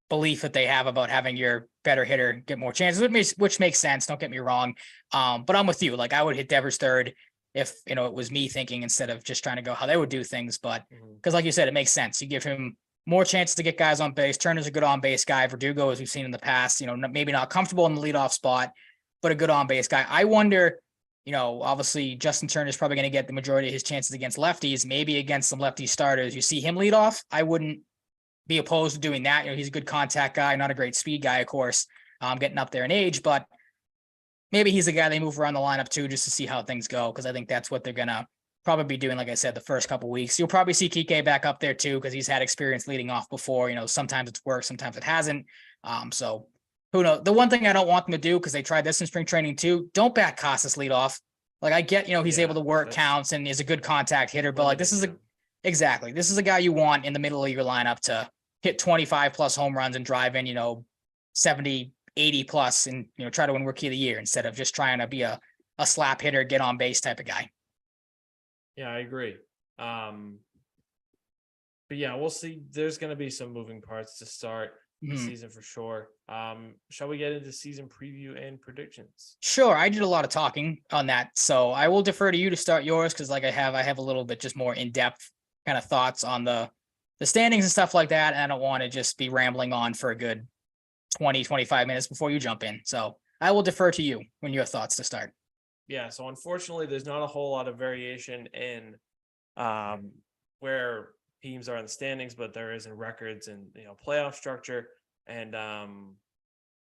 belief that they have about having your better hitter get more chances, which makes sense. Don't get me wrong. But I'm with you. Like I would hit Devers 3rd if it was me thinking instead of just trying to go how they would do things. But because, like you said, it makes sense. You give him more chances to get guys on base. Turner's a good on base guy. Verdugo, as we've seen in the past, maybe not comfortable in the leadoff spot, but a good on base guy. I wonder, obviously Justin Turner is probably going to get the majority of his chances against lefties, maybe against some lefty starters. You see him lead off. I wouldn't be opposed to doing that. He's a good contact guy, not a great speed guy, of course, getting up there in age, but maybe he's the guy they move around the lineup too, just to see how things go. Cause I think that's what they're going to probably be doing, like I said, the first couple of weeks. You'll probably see Kike back up there too, because he's had experience leading off before. Sometimes it's worked, sometimes it hasn't. So who knows? The one thing I don't want them to do, because they tried this in spring training too, don't bat Casas lead off. Like I get, he's able to work counts and is a good contact hitter, but like this is a guy you want in the middle of your lineup to hit 25 plus home runs and drive in, 70, 80 plus and, try to win rookie of the year instead of just trying to be a slap hitter, get on base type of guy. Yeah, I agree. But yeah, we'll see. There's going to be some moving parts to start the season for sure. Shall we get into season preview and predictions? Sure. I did a lot of talking on that, so I will defer to you to start yours because, like I have a little bit just more in depth kind of thoughts on the standings and stuff like that. And I don't want to just be rambling on for a good 20-25 minutes before you jump in. So I will defer to you when your thoughts to start. Yeah. So unfortunately, there's not a whole lot of variation in where teams are in the standings, but there is in records and playoff structure. And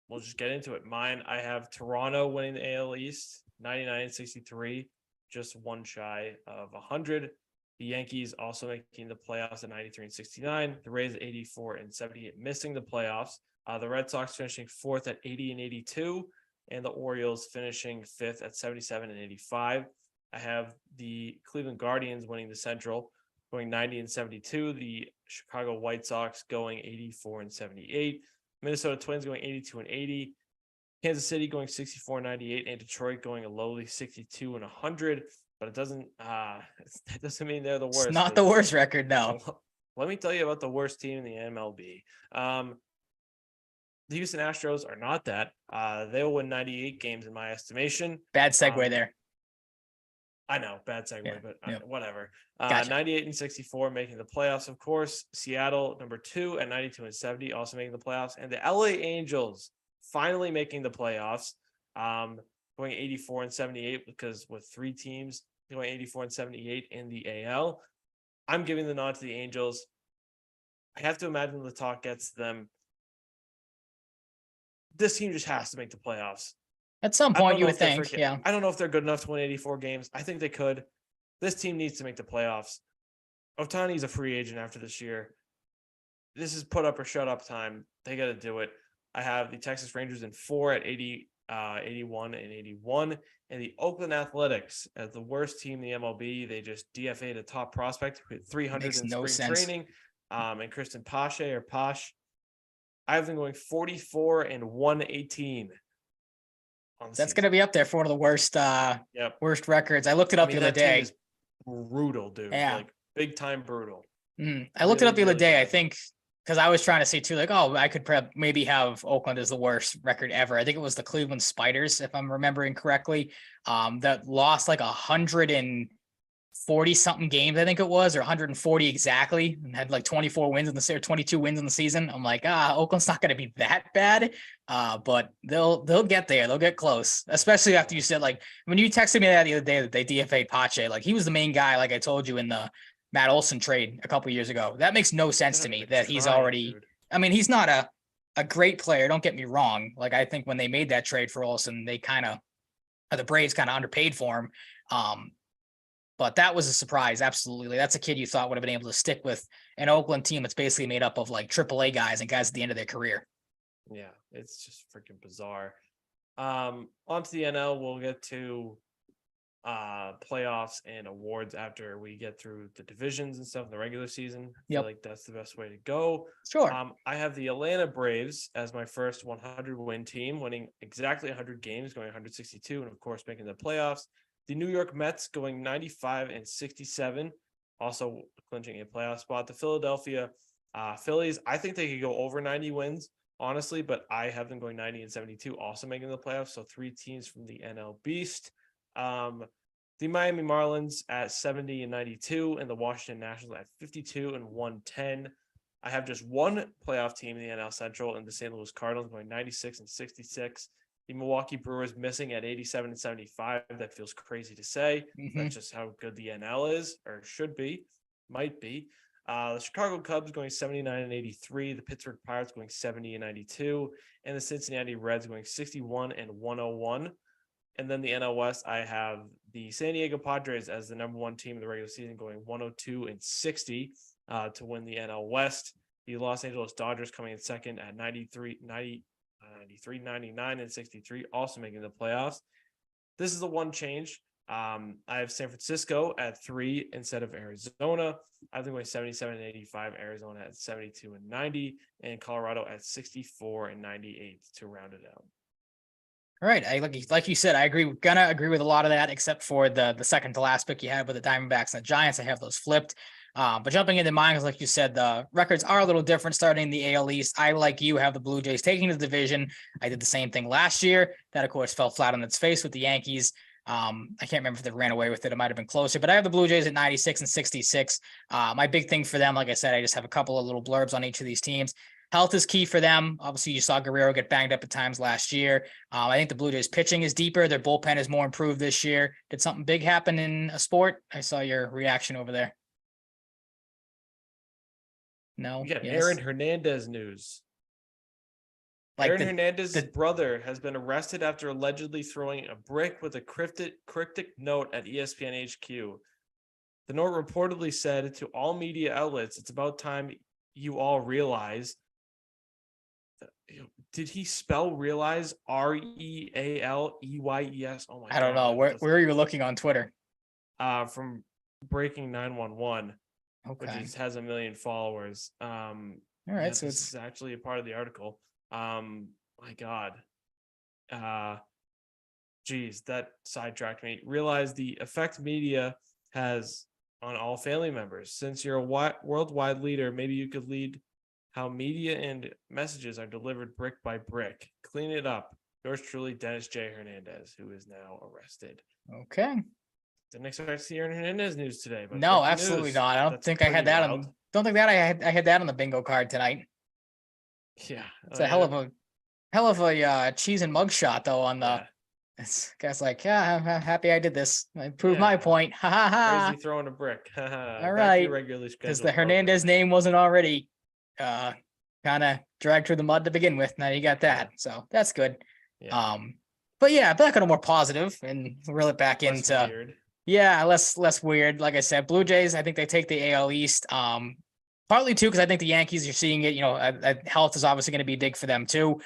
we'll just get into it. Mine, I have Toronto winning the AL East, 99-63, just one shy of 100. The Yankees also making the playoffs at 93-69. The Rays at 84-78, missing the playoffs. The Red Sox finishing fourth at 80-82, and the Orioles finishing fifth at 77-85. I have the Cleveland Guardians winning the Central, going 90-72. The Chicago White Sox going 84-78. Minnesota Twins going 82-80. Kansas City going 64-98, and Detroit going a lowly 62-100. But it doesn't mean they're the worst. It's not the worst record, no. Let me tell you about the worst team in the MLB. The Houston Astros are not that. They will win 98 games in my estimation. Bad segue there. I know, bad segue, but whatever. Gotcha. 98-64 making the playoffs, of course. Seattle, number 2 at 92-70, also making the playoffs. And the LA Angels finally making the playoffs, going 84-78, because with 3 teams going 84-78 in the AL, I'm giving the nod to the Angels. I have to imagine the talk gets to them. This team just has to make the playoffs. At some point, you would think, yeah. I don't know if they're good enough to win 84 games. I think they could. This team needs to make the playoffs. Ohtani's a free agent after this year. This is put up or shut up time. They got to do it. I have the Texas Rangers in 4 at 81-81, and the Oakland Athletics as the worst team in the MLB. They just DFA'd a top prospect who hit 300 in spring training, and Kristen Pache or Posh. I have them going 44-118. That's going to be up there for one of the worst worst records. I looked it up the other day. Is brutal, dude. Yeah. Like big time brutal. I looked it up the other day. I think because I was trying to see too, like, I could maybe have Oakland as the worst record ever. I think it was the Cleveland Spiders, if I'm remembering correctly, that lost like 140 something games, I think it was, or 140 exactly, and had like 24 wins in the season, 22 wins in the season. I'm like, Oakland's not going to be that bad, but they'll get there. They'll get close, especially after you said, like, when you texted me that the other day that they DFA'd Pache, like he was the main guy, like I told you in the Matt Olson trade a couple years ago. That makes no sense to me that he's already, dude. I mean, he's not a great player. Don't get me wrong. Like, I think when they made that trade for Olson, they the Braves kind of underpaid for him. But that was a surprise. Absolutely. That's a kid you thought would have been able to stick with an Oakland team that's basically made up of like AAA guys and guys at the end of their career. Yeah, it's just freaking bizarre. On to the NL, we'll get to playoffs and awards after we get through the divisions and stuff in the regular season. I feel like that's the best way to go. Sure. I have the Atlanta Braves as my first 100 win team, winning exactly 100 games, going 162, and of course making the playoffs. The New York Mets going 95-67, also clinching a playoff spot. The Philadelphia Phillies, I think they could go over 90 wins, honestly, but I have them going 90-72, also making the playoffs. So 3 teams from the NL Beast. The Miami Marlins at 70-92, and the Washington Nationals at 52-110. I have just one playoff team in the NL Central, and the St. Louis Cardinals going 96-66. The Milwaukee Brewers missing at 87-75. That feels crazy to say. That's just how good the NL is, or should be, might be. The Chicago Cubs going 79-83. The Pittsburgh Pirates going 70-92, and the Cincinnati Reds going 61-101. And then the NL West, I have the San Diego Padres as the number 1 team in the regular season, going 102-60 to win the NL West. The Los Angeles Dodgers coming in second at 93-99 and 63, also making the playoffs. This is the one change. I have San Francisco at 3 instead of Arizona. I have them going 77 and 85. Arizona at 72 and 90, and Colorado at 64 and 98 to round it out. All right. Like you said, I agree. Gonna agree with a lot of that, except for the second to last pick you had with the Diamondbacks and the Giants. I have those flipped. But jumping into mine, because like you said, the records are a little different starting in the AL East. I, like you, have the Blue Jays taking the division. I did the same thing last year. That, of course, fell flat on its face with the Yankees. I can't remember if they ran away with it. It might have been closer, but I have the Blue Jays at 96 and 66. My big thing for them, like I said, I just have a couple of little blurbs on each of these teams. Health is key for them. Obviously, you saw Guerrero get banged up at times last year. I think the Blue Jays pitching is deeper. Their bullpen is more improved this year. Did something big happen in a sport? I saw your reaction over there. No. We got Yes. Aaron Hernandez news. Like Aaron Hernandez's brother has been arrested after allegedly throwing a brick with a cryptic note at ESPN HQ. The note reportedly said to all media outlets, "It's about time you all realize." Did he spell realize REALEYES? Oh my God. I don't know. Where are you looking on Twitter? From Breaking 911. Okay. Which has 1 million followers. All right. Yeah, So this it's is actually a part of the article. My God. Geez, that sidetracked me. Realize the effect media has on all family members. Since you're a worldwide leader, maybe you could lead how media and messages are delivered brick by brick. Clean it up. Yours truly, Dennis J. Hernandez, who is now arrested. okay. Didn't expect to see Aaron Hernandez news today, but No, breaking absolutely news. not. I don't That's think I had that wild. on. Don't think that I had that on the bingo card tonight. Yeah, It's a hell of a cheese and mug shot though on the. yeah. This guy's like, yeah, I'm happy I did this. I proved my Yeah. point. Ha ha ha. Crazy throwing a brick. All Back to right. your regularly Because scheduled the Hernandez programming. name wasn't already kind of dragged through the mud to begin with. Now you got that. So that's good. Yeah. But yeah, back on a more positive and reel it back Less into weird. yeah, less weird. Like I said, Blue Jays, I think they take the AL East. Partly too, because I think the Yankees, you're seeing it, health is obviously going to be big for them too.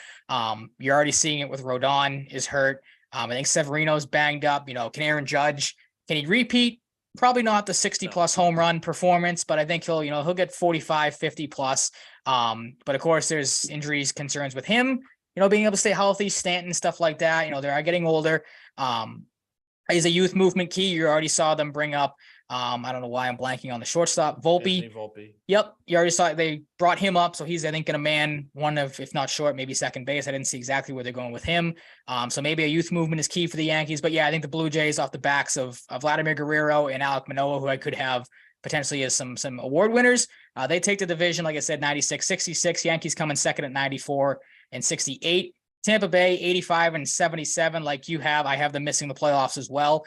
You're already seeing it with Rodon is hurt. I think Severino's banged up. Can Aaron Judge, can he repeat? Probably not the 60 plus home run performance, but I think he'll get 45, 50 plus. But of course there's injuries, concerns with him, being able to stay healthy, Stanton, stuff like that. They are getting older. He's a youth movement key. You already saw them bring up. I don't know why I'm blanking on the shortstop. Volpe. Volpe. Yep. You already saw they brought him up. So he's, I think, going to man one of, if not short, maybe second base. I didn't see exactly where they're going with him. So maybe a youth movement is key for the Yankees. But yeah, I think the Blue Jays off the backs of Vladimir Guerrero and Alek Manoah, who I could have potentially as some award winners. They take the division, like I said, 96-66. Yankees coming second at 94 and 68. Tampa Bay 85 and 77. Like you have, I have them missing the playoffs as well.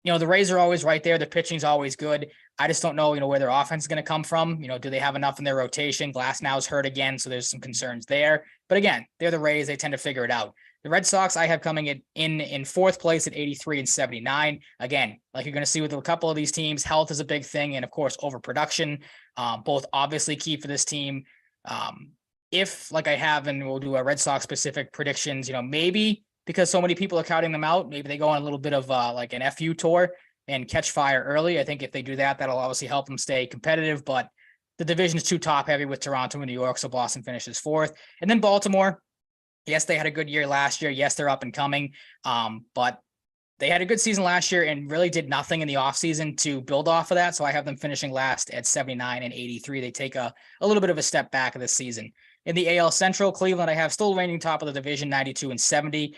The Rays are always right there. The pitching's always good. I just don't know, where their offense is going to come from. Do they have enough in their rotation? Glasnow's hurt again, so there's some concerns there. But again, they're the Rays. They tend to figure it out. The Red Sox, I have coming in fourth place at 83 and 79. Again, like you're going to see with a couple of these teams, health is a big thing, and of course, overproduction, both obviously key for this team. If, like I have, and we'll do a Red Sox specific predictions, maybe because so many people are counting them out, maybe they go on a little bit of like an FU tour and catch fire early. I think if they do that, that'll obviously help them stay competitive, but the division is too top heavy with Toronto and New York, so Boston finishes fourth. And then Baltimore, yes, they had a good year last year. Yes, they're up and coming, but they had a good season last year and really did nothing in the offseason to build off of that. So I have them finishing last at 79 and 83. They take a little bit of a step back of this season. In the AL Central, Cleveland, I have still reigning top of the division, 92 and 70.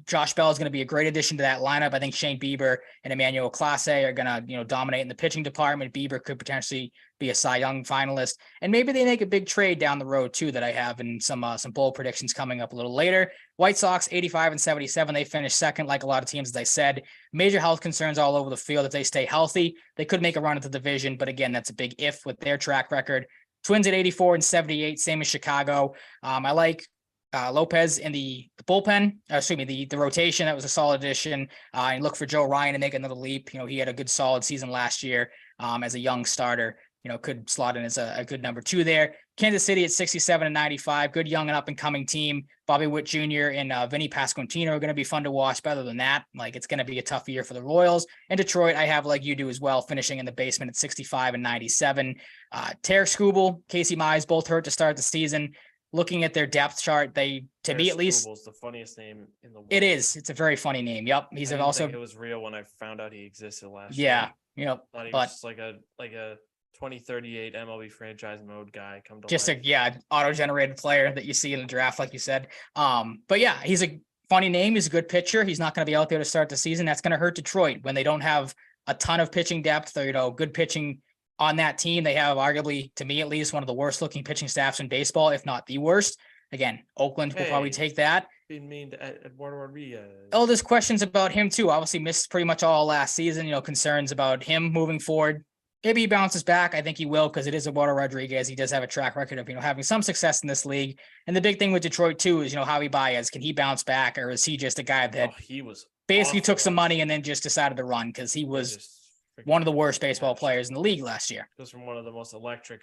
Josh Bell is going to be a great addition to that lineup. I think Shane Bieber and Emmanuel Clase are going to, dominate in the pitching department. Bieber could potentially be a Cy Young finalist, and maybe they make a big trade down the road too that I have in some bold predictions coming up a little later. White Sox, 85 and 77. They finished second, like a lot of teams, as I said. Major health concerns all over the field. If they stay healthy, they could make a run at the division, but again, that's a big if with their track record. Twins at 84 and 78, same as Chicago. I like Lopez in the bullpen, the rotation. That was a solid addition. And look for Joe Ryan to make another leap. He had a good solid season last year as a young starter. could slot in as a good number 2 there. Kansas City at 67 and 95, good young and up and coming team. Bobby Witt Jr. and Vinny Pasquantino are going to be fun to watch. But other than that, like, it's going to be a tough year for the Royals. And Detroit, I have, like you do as well, finishing in the basement at 65 and 97. Tarek Skubal, Casey Mize, both hurt to start the season. Looking at their depth chart, to me at least, Skubal's the funniest name in the world. It is. It's a very funny name. Yep, I didn't think it was real when I found out he existed last year. Yeah, thought he was just like a 2038 MLB franchise mode guy come to just life. Auto-generated player that you see in the draft, like you said. But yeah, he's a funny name. He's a good pitcher. He's not going to be out there to start the season. That's going to hurt Detroit when they don't have a ton of pitching depth or, good pitching on that team. They have arguably, to me at least, one of the worst looking pitching staffs in baseball, if not the worst. Again, Oakland will probably take that. Being mean to Eduardo Rodriguez. Oh, there's questions about him too. Obviously missed pretty much all last season, concerns about him moving forward. Maybe he bounces back. I think he will, because it is Eduardo Rodriguez. He does have a track record of, having some success in this league. And the big thing with Detroit too is, Javi Baez. Can he bounce back, or is he just a guy that he was basically took some money and then just decided to run, because he was one of the worst baseball players in the league last year. Goes from one of the most electric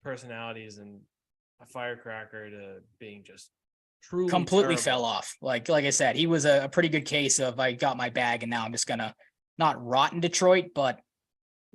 personalities and a firecracker to being just truly completely terrible. Fell off. Like I said, he was a pretty good case of, I got my bag and now I'm just gonna not rot in Detroit, but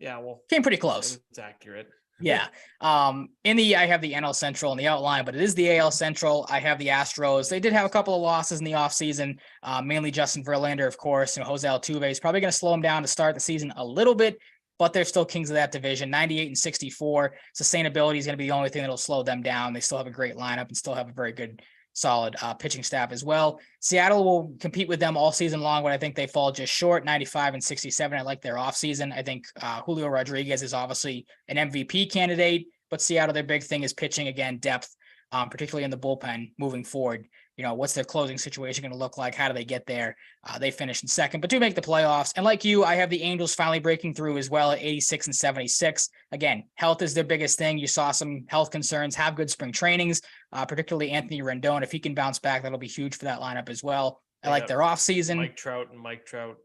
came pretty close. It's accurate. Yeah. I have the NL Central in the outline, but it is the AL Central. I have the Astros. They did have a couple of losses in the offseason, mainly Justin Verlander, of course. Jose Altuve is probably going to slow them down to start the season a little bit, but they're still kings of that division. 98 and 64. Sustainability is going to be the only thing that'll slow them down. They still have a great lineup and still have a very good, solid pitching staff as well. Seattle will compete with them all season long, but I think they fall just short, 95 and 67. I like their offseason. I think Julio Rodriguez is obviously an MVP candidate, but Seattle, their big thing is pitching, again, depth, particularly in the bullpen moving forward. What's their closing situation going to look like? How do they get there? They finished in second, but do make the playoffs. And like you, I have the Angels finally breaking through as well at 86 and 76. Again, health is their biggest thing. You saw some health concerns, have good spring trainings, particularly Anthony Rendon. If he can bounce back, that'll be huge for that lineup as well. I like their offseason. Mike Trout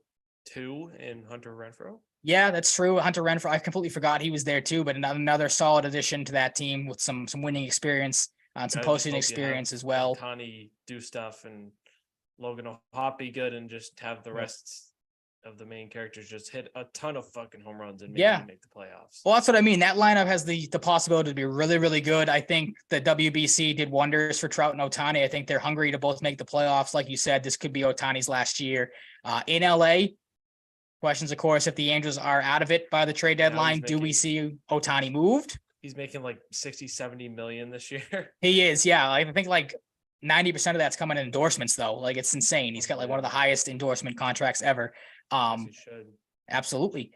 2 and Hunter Renfroe. Yeah, that's true. Hunter Renfroe, I completely forgot he was there too, but another solid addition to that team with some winning experience. Some postseason experience as well. Connie do stuff and Logan O'Hoppe be good, and just have the rest of the main characters just hit a ton of fucking home runs and maybe make the playoffs. Well, that's what I mean. That lineup has the possibility to be really, really good. I think the WBC did wonders for Trout and Ohtani. I think they're hungry to both make the playoffs. Like you said, this could be Ohtani's last year in LA. Questions, of course, if the Angels are out of it by the trade deadline, do we see Ohtani moved? He's making like 60-70 million this year. He is. Yeah. I think like 90% of that's coming in endorsements though. Like, it's insane. He's got like one of the highest endorsement contracts ever. Absolutely.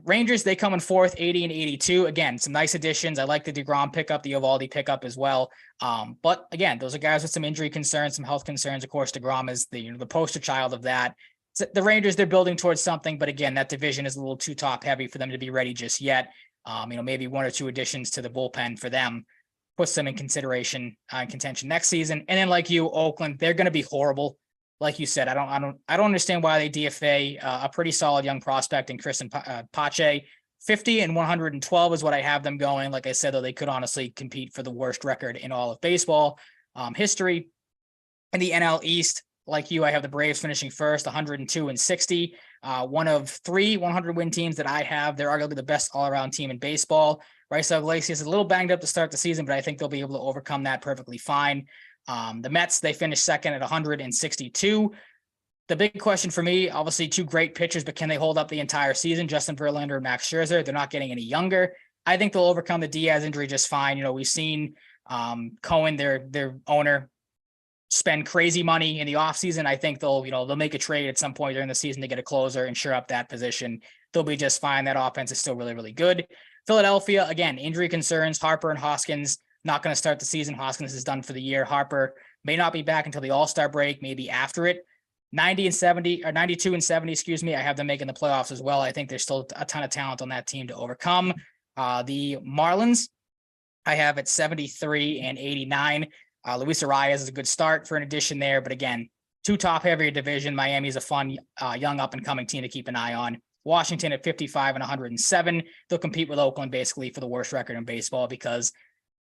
Rangers, they come in fourth, 80 and 82. Again, some nice additions. I like the DeGrom pickup, the Eovaldi pickup as well. But again, those are guys with some injury concerns, some health concerns. Of course, DeGrom is the poster child of that. So the Rangers, they're building towards something, but again, that division is a little too top heavy for them to be ready just yet. Maybe one or two additions to the bullpen for them puts them in consideration, contention next season. And then, like you, Oakland, they're going to be horrible. Like you said, I don't understand why they DFA a pretty solid young prospect in Christian Pache. 50 and 112 is what I have them going. Like I said, though, they could honestly compete for the worst record in all of baseball history. In the NL East, like you, I have the Braves finishing first, 102 and 60. One of 3 100-win teams that I have. They're arguably the best all-around team in baseball. Raisel Iglesias is a little banged up to start the season, but I think they'll be able to overcome that perfectly fine. The Mets, they finished second at 162. The big question for me, obviously 2 great pitchers, but can they hold up the entire season? Justin Verlander and Max Scherzer, they're not getting any younger. I think they'll overcome the Diaz injury just fine. We've seen Cohen, their owner, spend crazy money in the offseason. I think they'll make a trade at some point during the season to get a closer and shore up that position. They'll be just fine. That offense is still really, really good. Philadelphia, again, injury concerns. Harper and Hoskins not going to start the season. Hoskins is done for the year. Harper may not be back until the All-Star break, maybe after it. 92 and 70, excuse me. I have them making the playoffs as well. I think there's still a ton of talent on that team to overcome. The Marlins, I have at 73 and 89. Luis Arias is a good start for an addition there, but again, 2 top heavier division. Miami is a fun, young up and coming team to keep an eye on. Washington at 55 and 107. They'll compete with Oakland basically for the worst record in baseball because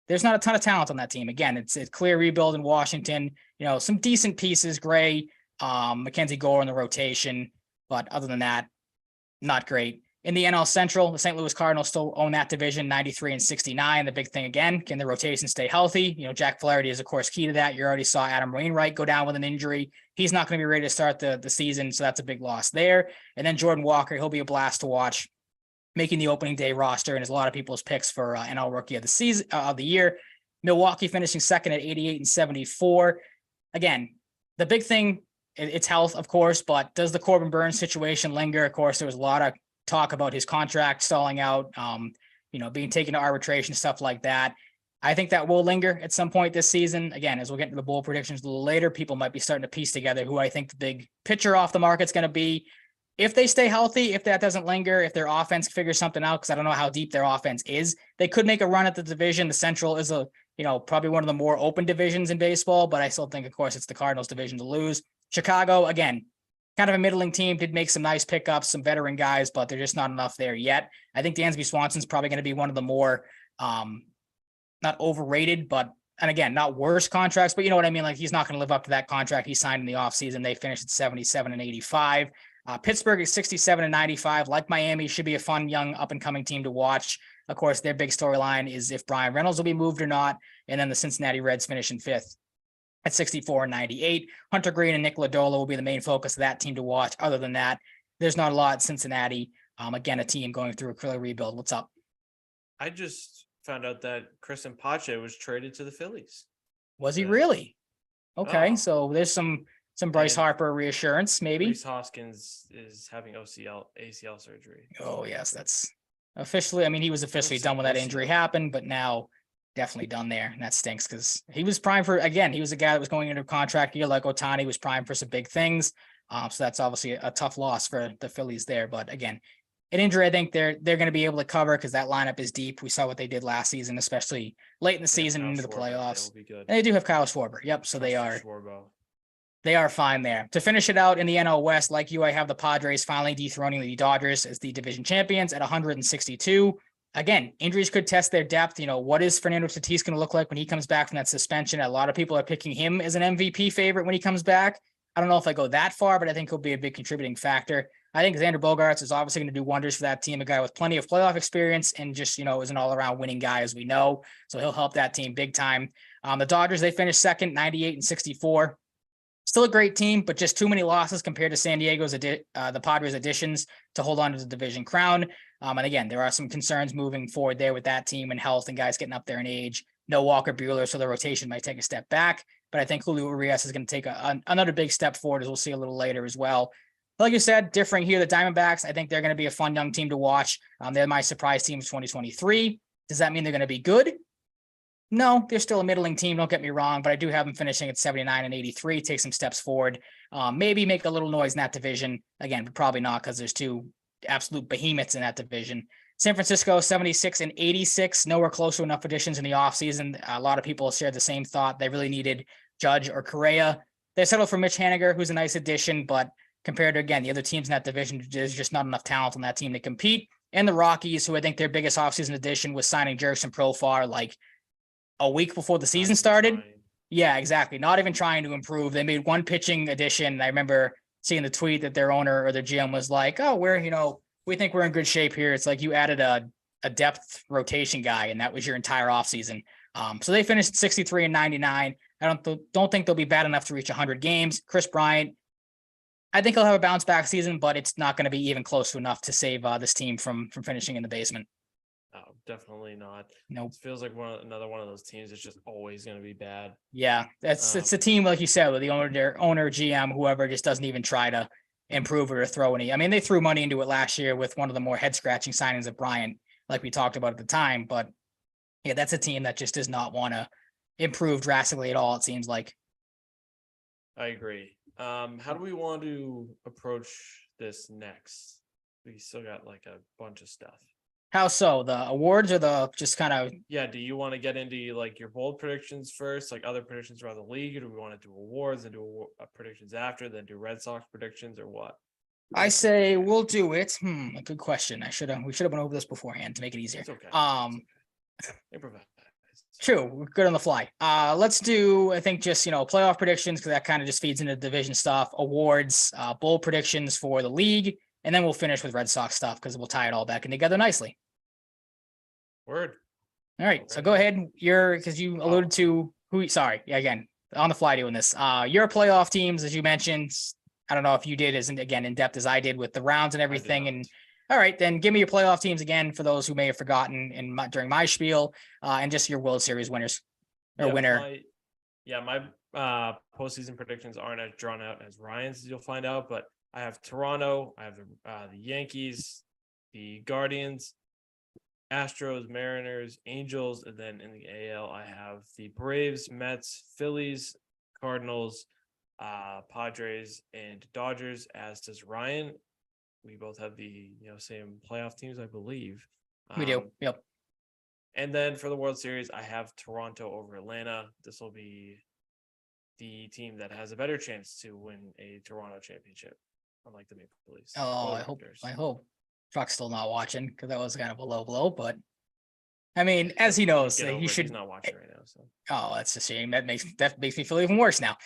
there's not a ton of talent on that team. Again, it's a clear rebuild in Washington. Some decent pieces, Gray, Mackenzie Gore in the rotation, but other than that, not great. In the NL Central, the St. Louis Cardinals still own that division, 93 and 69. The big thing again, can the rotation stay healthy? Jack Flaherty is of course key to that. You already saw Adam Wainwright go down with an injury. He's not going to be ready to start the season, so that's a big loss there. And then Jordan Walker, he'll be a blast to watch, making the opening day roster and is a lot of people's picks for NL Rookie of the season of the year. Milwaukee finishing second at 88 and 74. Again, the big thing, it's health, of course, but does the Corbin Burns situation linger? Of course, there was a lot of talk about his contract stalling out, being taken to arbitration, stuff like that. I think that will linger at some point this season. Again, as we'll get into the bowl predictions a little later, people might be starting to piece together who I think the big pitcher off the market's going to be. If they stay healthy, if that doesn't linger, if their offense figures something out, because I don't know how deep their offense is, they could make a run at the division. The Central is probably one of the more open divisions in baseball, but I still think, of course, it's the Cardinals division to lose. Chicago, again, kind of a middling team, did make some nice pickups, some veteran guys, but they're just not enough there yet. I think Dansby Swanson's probably going to be one of the more, not overrated, but, and again, not worse contracts, but you know what I mean? Like he's not going to live up to that contract he signed in the offseason. They finished at 77 and 85. Pittsburgh is 67 and 95. Like Miami, should be a fun, young, up-and-coming team to watch. Of course, their big storyline is if Brian Reynolds will be moved or not. And then the Cincinnati Reds finish in fifth at 64 and 98. Hunter Green and Nick Lodolo will be the main focus of that team to watch. Other than that, there's not a lot at Cincinnati. Again, a team going through a clear rebuild. What's up? I just found out that Christian Pache was traded to the Phillies. Was he really? Okay, so there's some Bryce Harper reassurance, maybe. Rhys Hoskins is having ACL surgery. Oh, yes, that's officially, he was officially done when that injury happened, but now definitely done there. And that stinks because he was primed for, again, he was a guy that was going into a contract year like Ohtani was primed for some big things. So that's obviously a tough loss for the Phillies there. But again, an injury I think they're going to be able to cover because that lineup is deep. We saw what they did last season, especially late in the season into the playoffs. And they do have Kyle Schwarber. Yep. So they are fine there. To finish it out in the NL West, like you, I have the Padres finally dethroning the Dodgers as the division champions at 162. Again, injuries could test their depth. What is Fernando Tatis going to look like when he comes back from that suspension? A lot of people are picking him as an MVP favorite when he comes back. I don't know if I go that far, but I think he'll be a big contributing factor. I think Xander Bogaerts is obviously going to do wonders for that team, a guy with plenty of playoff experience and just, is an all-around winning guy, as we know. So he'll help that team big time. The Dodgers, they finished second, 98 and 64. Still a great team, but just too many losses compared to San Diego's, the Padres' additions to hold on to the division crown. And again, there are some concerns moving forward there with that team and health and guys getting up there in age. No Walker Buehler, so the rotation might take a step back. But I think Julio Urias is going to take another big step forward, as we'll see a little later as well. Like you said, differing here, the Diamondbacks, I think they're going to be a fun young team to watch. They're my surprise team of 2023. Does that mean they're going to be good? No, they're still a middling team. Don't get me wrong, but I do have them finishing at 79 and 83. Take some steps forward. Maybe make a little noise in that division. Again, but probably not because there's two absolute behemoths in that division. San Francisco, 76 and 86. Nowhere close to enough additions in the offseason. A lot of people shared the same thought. They really needed Judge or Correa. They settled for Mitch Haniger, who's a nice addition, but compared to, again, the other teams in that division, there's just not enough talent on that team to compete. And the Rockies, who I think their biggest offseason addition was signing Jurickson Profar like a week before the season started. Yeah, exactly. Not even trying to improve. They made one pitching addition. I remember seeing the tweet that their owner or their GM was like, oh, we think we're in good shape here. It's like you added a depth rotation guy, and that was your entire offseason. So they finished 63 and 99. I don't think they'll be bad enough to reach 100 games. Chris Bryant, I think he'll have a bounce back season, but it's not going to be even close to enough to save this team from finishing in the basement. No, definitely not. Nope. It feels like another one of those teams that's just always going to be bad. Yeah, it's a team, like you said, with the owner, GM, whoever just doesn't even try to improve it or throw any. They threw money into it last year with one of the more head-scratching signings of Bryant, like we talked about at the time. But yeah, that's a team that just does not want to improve drastically at all, it seems like. I agree. How do we want to approach this next? We still got like a bunch of stuff. How so? The awards or the just kind of... Yeah, do you want to get into like your bold predictions first, like other predictions around the league, or do we want to do awards and do predictions after, then do Red Sox predictions, or what? I say we'll do it. A good question. We should have went over this beforehand to make it easier. It's okay. Improvise. True, we're good on the fly. Let's do, I think, just playoff predictions, because that kind of just feeds into division stuff, awards, bold predictions for the league, and then we'll finish with Red Sox stuff because we'll tie it all back in together nicely. Word. All right, so go ahead. Because you alluded to who. Sorry, again, on the fly doing this. Your playoff teams, as you mentioned. I don't know if you did as in depth as I did with the rounds and everything. And all right, then give me your playoff teams again for those who may have forgotten during my spiel, and just your World Series winners or winner. My postseason predictions aren't as drawn out as Ryan's, as you'll find out. But I have Toronto, I have the Yankees, the Guardians, Astros, Mariners, Angels, and then in the AL I have the Braves, Mets, Phillies, Cardinals, Padres, and Dodgers. As does Ryan. We both have the same playoff teams, I believe. We do. Yep. And then for the World Series, I have Toronto over Atlanta. This will be the team that has a better chance to win a Toronto championship, unlike the Maple Leafs. Oh, I hope Truck's still not watching, because that was kind of a low blow. But I mean, as he knows, he should. He's not watching right now. So. Oh, that's a shame. That makes me feel even worse now.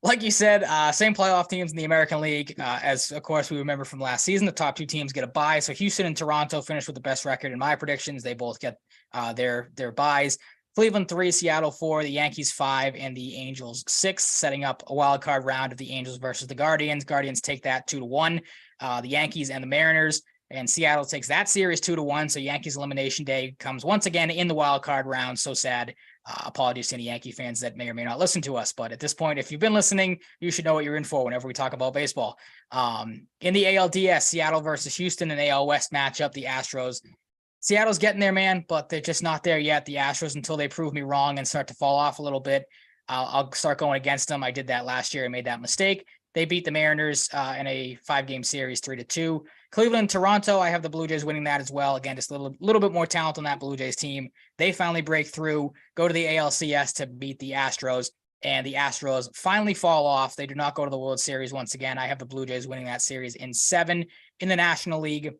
Like you said, same playoff teams in the American League. As of course we remember from last season, the top two teams get a bye. So Houston and Toronto finish with the best record in my predictions. They both get their byes. Cleveland 3, Seattle 4, the Yankees 5, and the Angels 6, setting up a wild card round of the Angels versus the Guardians. Guardians take that 2-1. The Yankees and the Mariners, and Seattle takes that series 2-1. So Yankees elimination day comes once again in the wild card round. So sad. Apologies to any Yankee fans that may or may not listen to us, but at this point, if you've been listening, you should know what you're in for whenever we talk about baseball. In the ALDS, Seattle versus Houston, an AL West matchup, the Astros. Seattle's getting there, man, but they're just not there yet. The Astros, until they prove me wrong and start to fall off a little bit, I'll start going against them. I did that last year. I made that mistake. They beat the Mariners in a 5-game series, 3-2. Cleveland, Toronto, I have the Blue Jays winning that as well. Again, just a little bit more talent on that Blue Jays team. They finally break through, go to the ALCS to beat the Astros, and the Astros finally fall off. They do not go to the World Series once again. I have the Blue Jays winning that series in 7. In the National League,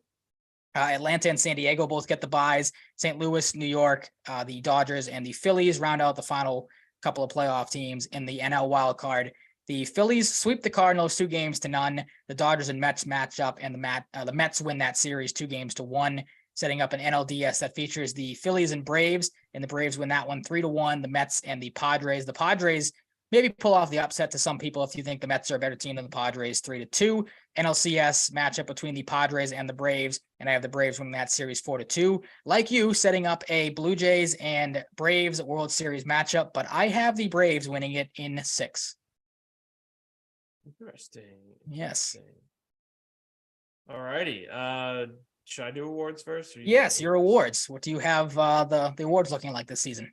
Atlanta and San Diego both get the byes. St. Louis, New York, the Dodgers, and the Phillies round out the final couple of playoff teams in the NL wild card. The Phillies sweep the Cardinals 2-0. The Dodgers and Mets match up, and the Mets win that series 2-1, setting up an NLDS that features the Phillies and Braves, and the Braves win that one 3-1. The Mets and the Padres. The Padres maybe pull off the upset to some people if you think the Mets are a better team than the Padres, 3-2. NLCS matchup between the Padres and the Braves, and I have the Braves winning that series 4-2. Like you, setting up a Blue Jays and Braves World Series matchup, but I have the Braves winning it in 6. Interesting. Yes. All righty. Should I do awards first? Yes, your awards. What do you have the awards looking like this season?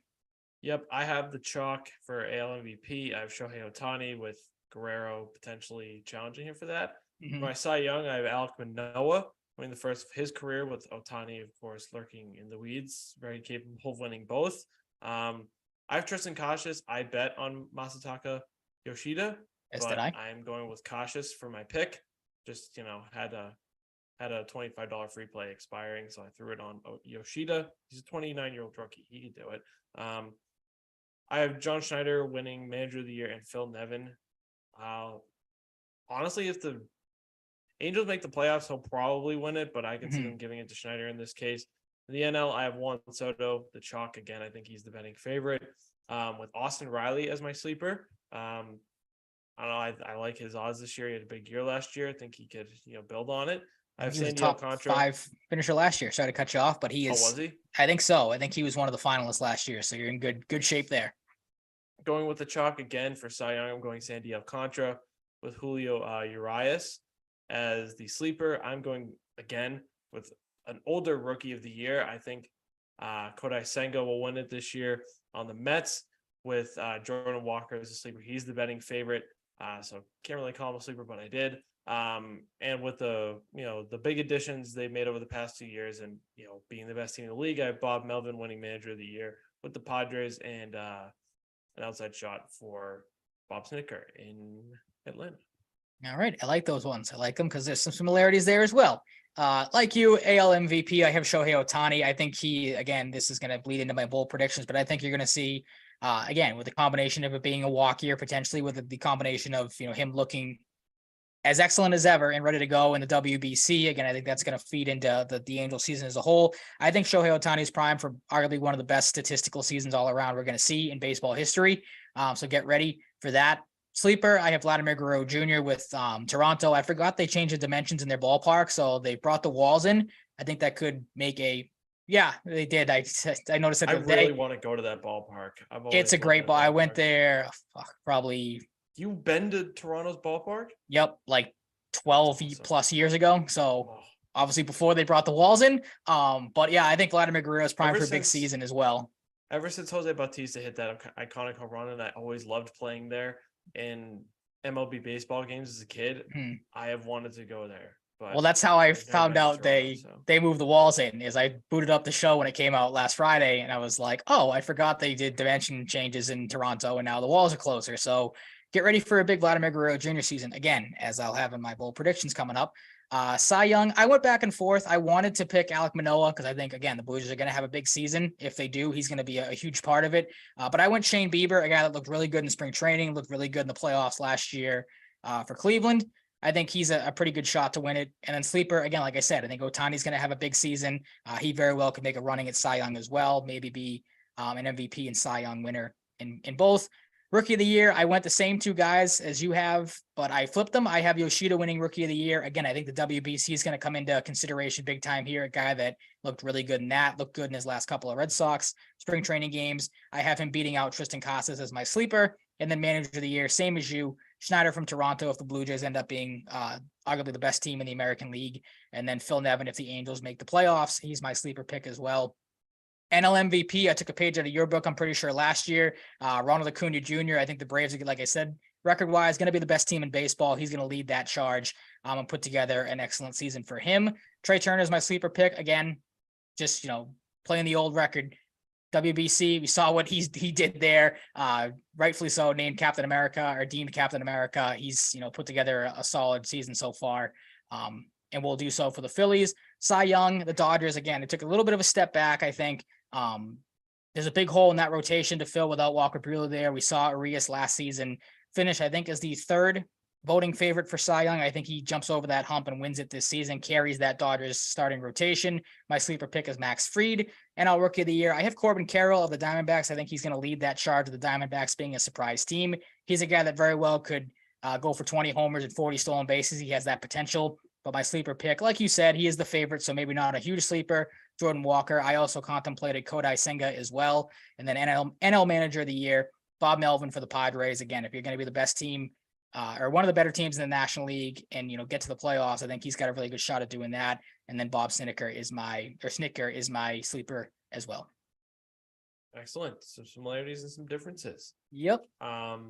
Yep, I have the chalk for AL MVP. I have Shohei Ohtani, with Guerrero potentially challenging him for that. Mm-hmm. For my Cy Young, I have Alek Manoah winning the first of his career, with Ohtani, of course, lurking in the weeds, very capable of winning both. I have Tristan Cautious. I bet on Masataka Yoshida. Yes, did I? I'm going with Cautious for my pick. Just, had a $25 free play expiring, so I threw it on Yoshida. He's a 29-year-old rookie. He can do it. I have John Schneider winning Manager of the Year and Phil Nevin. Honestly, if the Angels make the playoffs, he'll probably win it, but I can see them giving it to Schneider in this case. In the NL, I have Juan Soto, the chalk again. I think he's the betting favorite. With Austin Riley as my sleeper. I don't know. I like his odds this year. He had a big year last year. I think he could, build on it. I have Sandy Alcantara. 5 finisher last year. Sorry to cut you off, but he is. Oh, was he? I think so. I think he was one of the finalists last year. So you're in good shape there. Going with the chalk again for Cy Young, I'm going Sandy Alcantara with Julio Urias as the sleeper. I'm going again with an older rookie of the year. I think Kodai Senga will win it this year. On the Mets, with Jordan Walker as a sleeper. He's the betting favorite. So can't really call him a sleeper, but I did. And with the big additions they made over the past 2 years, and being the best team in the league, I have Bob Melvin winning Manager of the Year with the Padres, and an outside shot for Bob Snicker in Atlanta. All right. I like those ones. I like them because there's some similarities there as well. Like you, AL MVP, I have Shohei Ohtani. I think again, this is going to bleed into my bold predictions, but I think you're going to see, again, with the combination of it being a walk year, potentially with the combination of, him looking as excellent as ever and ready to go in the WBC. Again, I think that's going to feed into the Angel season as a whole. I think Shohei Ohtani is primed for arguably one of the best statistical seasons all around we're going to see in baseball history. So get ready for that. Sleeper, I have Vladimir Guerrero Jr. with Toronto. I forgot they changed the dimensions in their ballpark, so they brought the walls in. I think that could make yeah, they did. I noticed that. I really want to go to that ballpark. It's a great ball. I went there probably. You've been to Toronto's ballpark? Yep, like 12 plus years ago. So obviously before they brought the walls in. But yeah, I think Vladimir Guerrero is primed for a big season as well. Ever since Jose Bautista hit that iconic home run, and I always loved playing there in MLB baseball games as a kid, I have wanted to go there. But well, that's how I found out they moved the walls in. Is I booted up the show when it came out last Friday, and I was like, oh, I forgot they did dimension changes in Toronto, and now the walls are closer. So get ready for a big Vladimir Guerrero Jr. season again, as I'll have in my bold predictions coming up. Cy Young, I went back and forth. I wanted to pick Alek Manoah because I think, again, the Blues are going to have a big season. If they do, he's going to be a huge part of it. But I went Shane Bieber, a guy that looked really good in spring training, looked really good in the playoffs last year for Cleveland. I think he's a pretty good shot to win it. And then sleeper, again, like I said, I think Ohtani's going to have a big season. He very well could make a running at Cy Young as well, maybe be an MVP and Cy Young winner in both. Rookie of the year, I went the same two guys as you have, but I flipped them. I have Yoshida winning Rookie of the Year. Again, I think the WBC is going to come into consideration big time here. A guy that looked really good in that, looked good in his last couple of Red Sox spring training games. I have him beating out Tristan Casas as my sleeper. And then Manager of the Year, same as you, Schneider from Toronto if the Blue Jays end up being arguably the best team in the American League. And then Phil Nevin if the Angels make the playoffs. He's my sleeper pick as well. NL MVP, I took a page out of your book, I'm pretty sure last year. Ronald Acuna Jr., I think the Braves, like I said, record-wise, going to be the best team in baseball. He's going to lead that charge and put together an excellent season for him. Trey Turner is my sleeper pick. Again, just, playing the old record. WBC, we saw what he did there. Rightfully so, named Captain America or deemed Captain America. He's, put together a solid season so far. And will do so for the Phillies. Cy Young, the Dodgers, again, it took a little bit of a step back, I think. There's a big hole in that rotation to fill without Walker Buehler there. We saw Arias last season finish, I think, as the third voting favorite for Cy Young. I think he jumps over that hump and wins it this season, carries that Dodgers starting rotation. My sleeper pick is Max Fried. NL Rookie of the Year, I have Corbin Carroll of the Diamondbacks. I think he's going to lead that charge of the Diamondbacks being a surprise team. He's a guy that very well could go for 20 homers and 40 stolen bases. He has that potential. But my sleeper pick, like you said, he is the favorite, so maybe not a huge sleeper. Jordan Walker. I also contemplated Kodai Senga as well. And then NL Manager of the Year, Bob Melvin for the Padres. Again, if you're going to be the best team or one of the better teams in the National League and, get to the playoffs, I think he's got a really good shot at doing that. And then Bob Snitker is my sleeper as well. Excellent. Some similarities and some differences. Yep.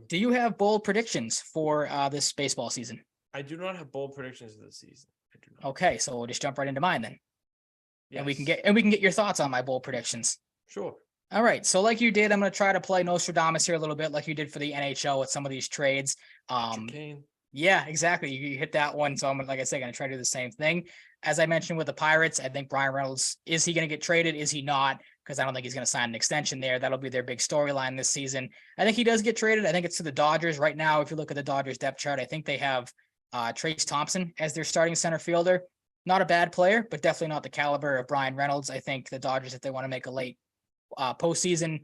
Do you have bold predictions for this baseball season? I do not have bold predictions of this season. I do not. Okay, so we'll just jump right into mine then. Yes. And we can get your thoughts on my bold predictions. Sure. All right. So like you did, I'm going to try to play Nostradamus here a little bit, like you did for the NHL with some of these trades. Yeah, exactly. You hit that one. So I'm like I said, going to try to do the same thing. As I mentioned with the Pirates, I think Brian Reynolds, is he going to get traded? Is he not? Because I don't think he's going to sign an extension there. That'll be their big storyline this season. I think he does get traded. I think it's to the Dodgers right now. If you look at the Dodgers depth chart, I think they have Trace Thompson as their starting center fielder. Not a bad player, but definitely not the caliber of Brian Reynolds. I think the Dodgers, if they want to make a late postseason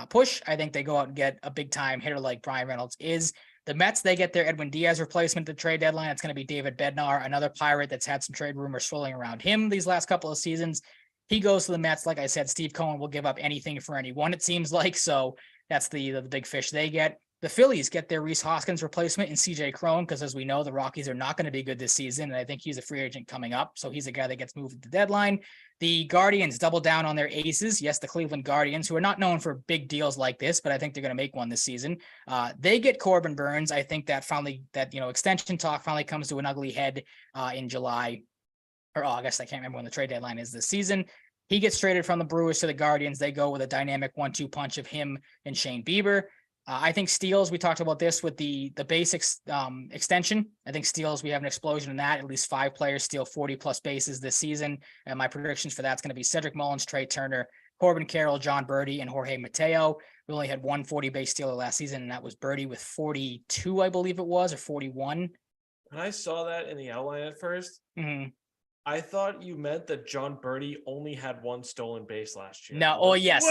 push, I think they go out and get a big time hitter like Brian Reynolds is. The Mets, they get their Edwin Diaz replacement at the trade deadline. It's going to be David Bednar, another Pirate that's had some trade rumors swirling around him these last couple of seasons. He goes to the Mets. Like I said, Steve Cohen will give up anything for anyone, it seems like. So that's the big fish they get. The Phillies get their Rhys Hoskins replacement in CJ Cron because, as we know, the Rockies are not going to be good this season, and I think he's a free agent coming up, so he's a guy that gets moved at the deadline. The Guardians double down on their aces. Yes, the Cleveland Guardians, who are not known for big deals like this, but I think they're going to make one this season. They get Corbin Burns. I think that extension talk finally comes to an ugly head in July or August. I can't remember when the trade deadline is this season. He gets traded from the Brewers to the Guardians. They go with a dynamic 1-2 punch of him and Shane Bieber. I think steals, we talked about this with the basics extension. I think steals, we have an explosion in that. At least 5 players steal 40 plus bases this season. And my predictions for that's going to be Cedric Mullins, Trey Turner, Corbin Carroll, John Birdie, and Jorge Mateo. We only had one 40 base stealer last season, and that was Birdie with 42, I believe it was, or 41. When I saw that in the outline at 1st, I thought you meant that John Birdie only had 1 stolen base last year. No, oh yes,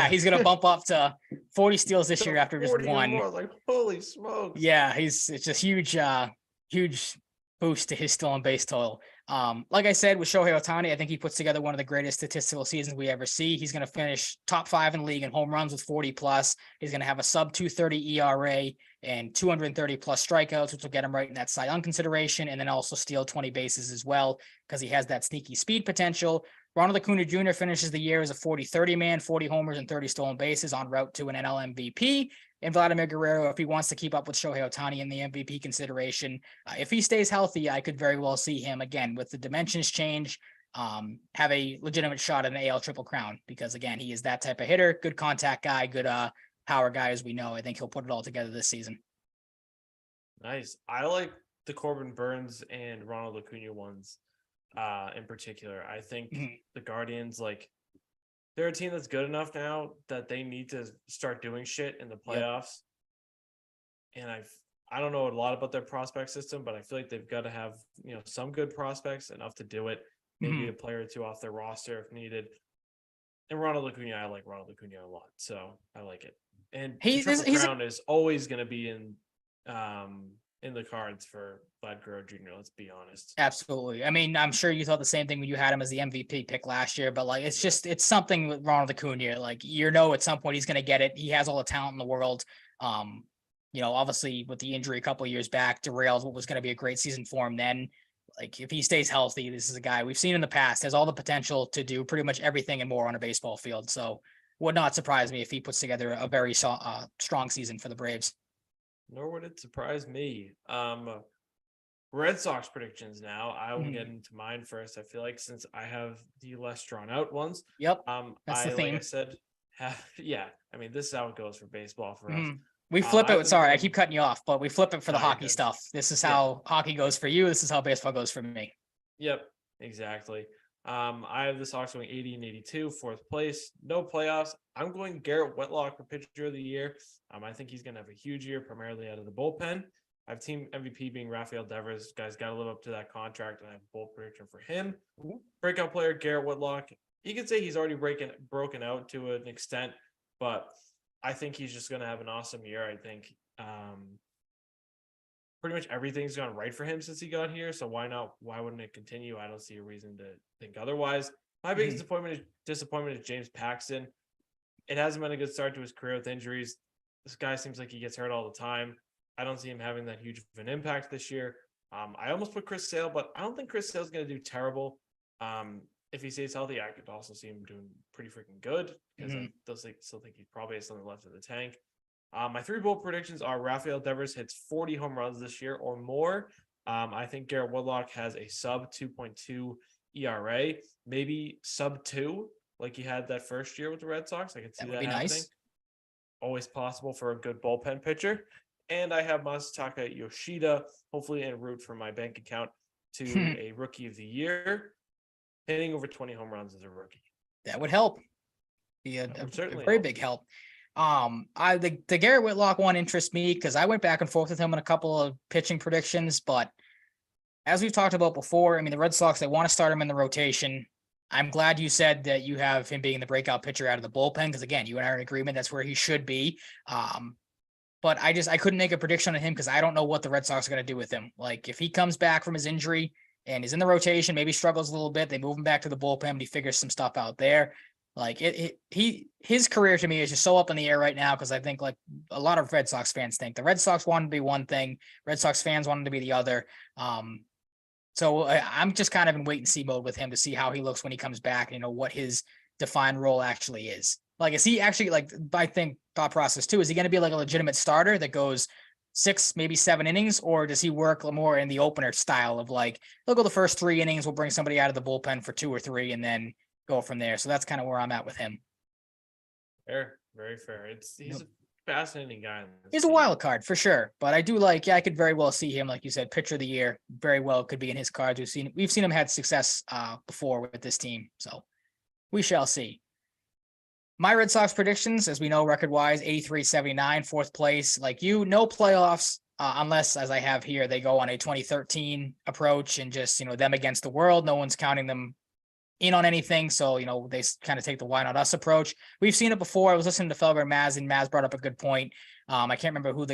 he's gonna bump up to 40 steals this year after just 1. Like, holy smokes! Yeah, it's a huge boost to his stolen base total. Like I said, with Shohei Ohtani, I think he puts together one of the greatest statistical seasons we ever see. He's going to finish top 5 in the league in home runs with 40 plus. He's going to have a sub 230 ERA and 230 plus strikeouts, which will get him right in that Cy Young consideration, and then also steal 20 bases as well because he has that sneaky speed potential. Ronald Acuna Jr. finishes the year as a 40-30 man, 40 homers and 30 stolen bases, en route to an NL MVP. And Vladimir Guerrero, if he wants to keep up with Shohei Ohtani in the MVP consideration, if he stays healthy, I could very well see him, again, with the dimensions change, have a legitimate shot at an AL Triple Crown. Because, again, he is that type of hitter, good contact guy, good power guy, as we know. I think he'll put it all together this season. Nice. I like the Corbin Burns and Ronald Acuna ones in particular. I think the Guardians, like, they're a team that's good enough now that they need to start doing shit in the playoffs. Yep. And I don't know a lot about their prospect system, but I feel like they've got to have, some good prospects, enough to do it. Maybe a player or 2 off their roster if needed. And Ronald Acuna, I like Ronald Acuna a lot, so I like it. And Triple Crown is always going to be in the cards for Vlad Guerrero Jr., let's be honest. Absolutely. I mean, I'm sure you thought the same thing when you had him as the MVP pick last year, but like, it's something with Ronald Acuna. Like, at some point he's going to get it. He has all the talent in the world. Obviously with the injury a couple of years back, derailed what was going to be a great season for him then. Like, if he stays healthy, this is a guy we've seen in the past, has all the potential to do pretty much everything and more on a baseball field. So would not surprise me if he puts together a very strong season for the Braves. Nor would it surprise me. Red Sox predictions now. I will get into mine first. I feel like since I have the less drawn out ones. Yep. That's the theme. Like I said, I mean, this is how it goes for baseball for us. We flip it. Sorry, I keep cutting you off, but we flip it for the hockey stuff. This is how hockey goes for you. This is how baseball goes for me. Yep, exactly. I have the Sox going 80 and 82, 4th place, no playoffs. I'm going Garrett Whitlock for pitcher of the year. I think he's going to have a huge year, primarily out of the bullpen. I have team MVP being Rafael Devers. Guys got to live up to that contract, and I have a bold prediction for him. Breakout player Garrett Whitlock. You could say he's already broken out to an extent, but I think he's just going to have an awesome year. I think pretty much everything's gone right for him since he got here. So why not? Why wouldn't it continue? I don't see a reason to think otherwise. My biggest disappointment is James Paxton. It hasn't been a good start to his career with injuries. This guy seems like he gets hurt all the time. I don't see him having that huge of an impact this year. I almost put Chris Sale, but I don't think Chris Sale's going to do terrible. If he stays healthy, I could also see him doing pretty freaking good because I still think he probably has something left in the tank. My 3 bold predictions are Rafael Devers hits 40 home runs this year or more. I think Garrett Whitlock has a sub 2.2 ERA, maybe sub 2, like he had that first year with the Red Sox. I could see that happening. Nice. Always possible for a good bullpen pitcher. And I have Masataka Yoshida, hopefully en route for my bank account to a rookie of the year, hitting over 20 home runs as a rookie. That would help. Be a very big help. The Garrett Whitlock one interests me because I went back and forth with him on a couple of pitching predictions, but as we've talked about before, I mean, the Red Sox, they want to start him in the rotation. I'm glad you said that you have him being the breakout pitcher out of the bullpen because, again, you and I are in agreement that's where he should be. But I couldn't make a prediction on him because I don't know what the Red Sox are going to do with him. Like, if he comes back from his injury and is in the rotation, maybe struggles a little bit, they move him back to the bullpen, and he figures some stuff out there. Like, his career to me is just so up in the air right now because I think, like a lot of Red Sox fans think, the Red Sox want him to be one thing, Red Sox fans want him to be the other. So I'm just kind of in wait and see mode with him to see how he looks when he comes back, and what his defined role actually is. Like, is he actually, like, I think thought process too, is he going to be like a legitimate starter that goes 6, maybe 7 innings, or does he work more in the opener style of like, he'll go the first 3 innings, we'll bring somebody out of the bullpen for 2 or 3 and then go from there. So that's kind of where I'm at with him. Fair, very fair. He's fascinating guy. He's a wild card for sure, but I do like, I could very well see him, like you said, pitcher of the year, very well could be in his cards. We've seen him had success before with this team, so we shall see. My Red Sox predictions, as we know, record-wise, 83-79, fourth place. Like you, no playoffs, unless, as I have here, they go on a 2013 approach and just, them against the world. No one's counting them in on anything. So, they kind of take the why not us approach. We've seen it before. I was listening to Felger and Maz brought up a good point. I can't remember who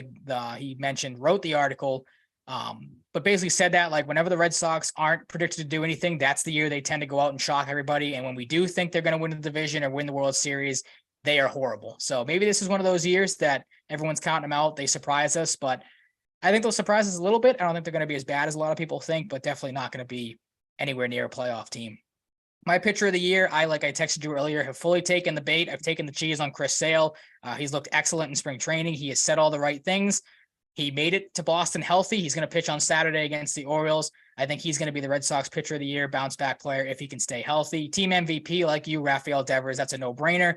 he mentioned wrote the article, but basically said that like whenever the Red Sox aren't predicted to do anything, that's the year they tend to go out and shock everybody. And when we do think they're going to win the division or win the World Series, they are horrible. So maybe this is one of those years that everyone's counting them out. They surprise us, but I think they'll surprise us a little bit. I don't think they're going to be as bad as a lot of people think, but definitely not going to be anywhere near a playoff team. My pitcher of the year, like I texted you earlier, have fully taken the bait. I've taken the cheese on Chris Sale. He's looked excellent in spring training. He has said all the right things. He made it to Boston healthy. He's going to pitch on Saturday against the Orioles. I think he's going to be the Red Sox pitcher of the year, bounce back player if he can stay healthy. Team MVP, like you, Rafael Devers, that's a no-brainer.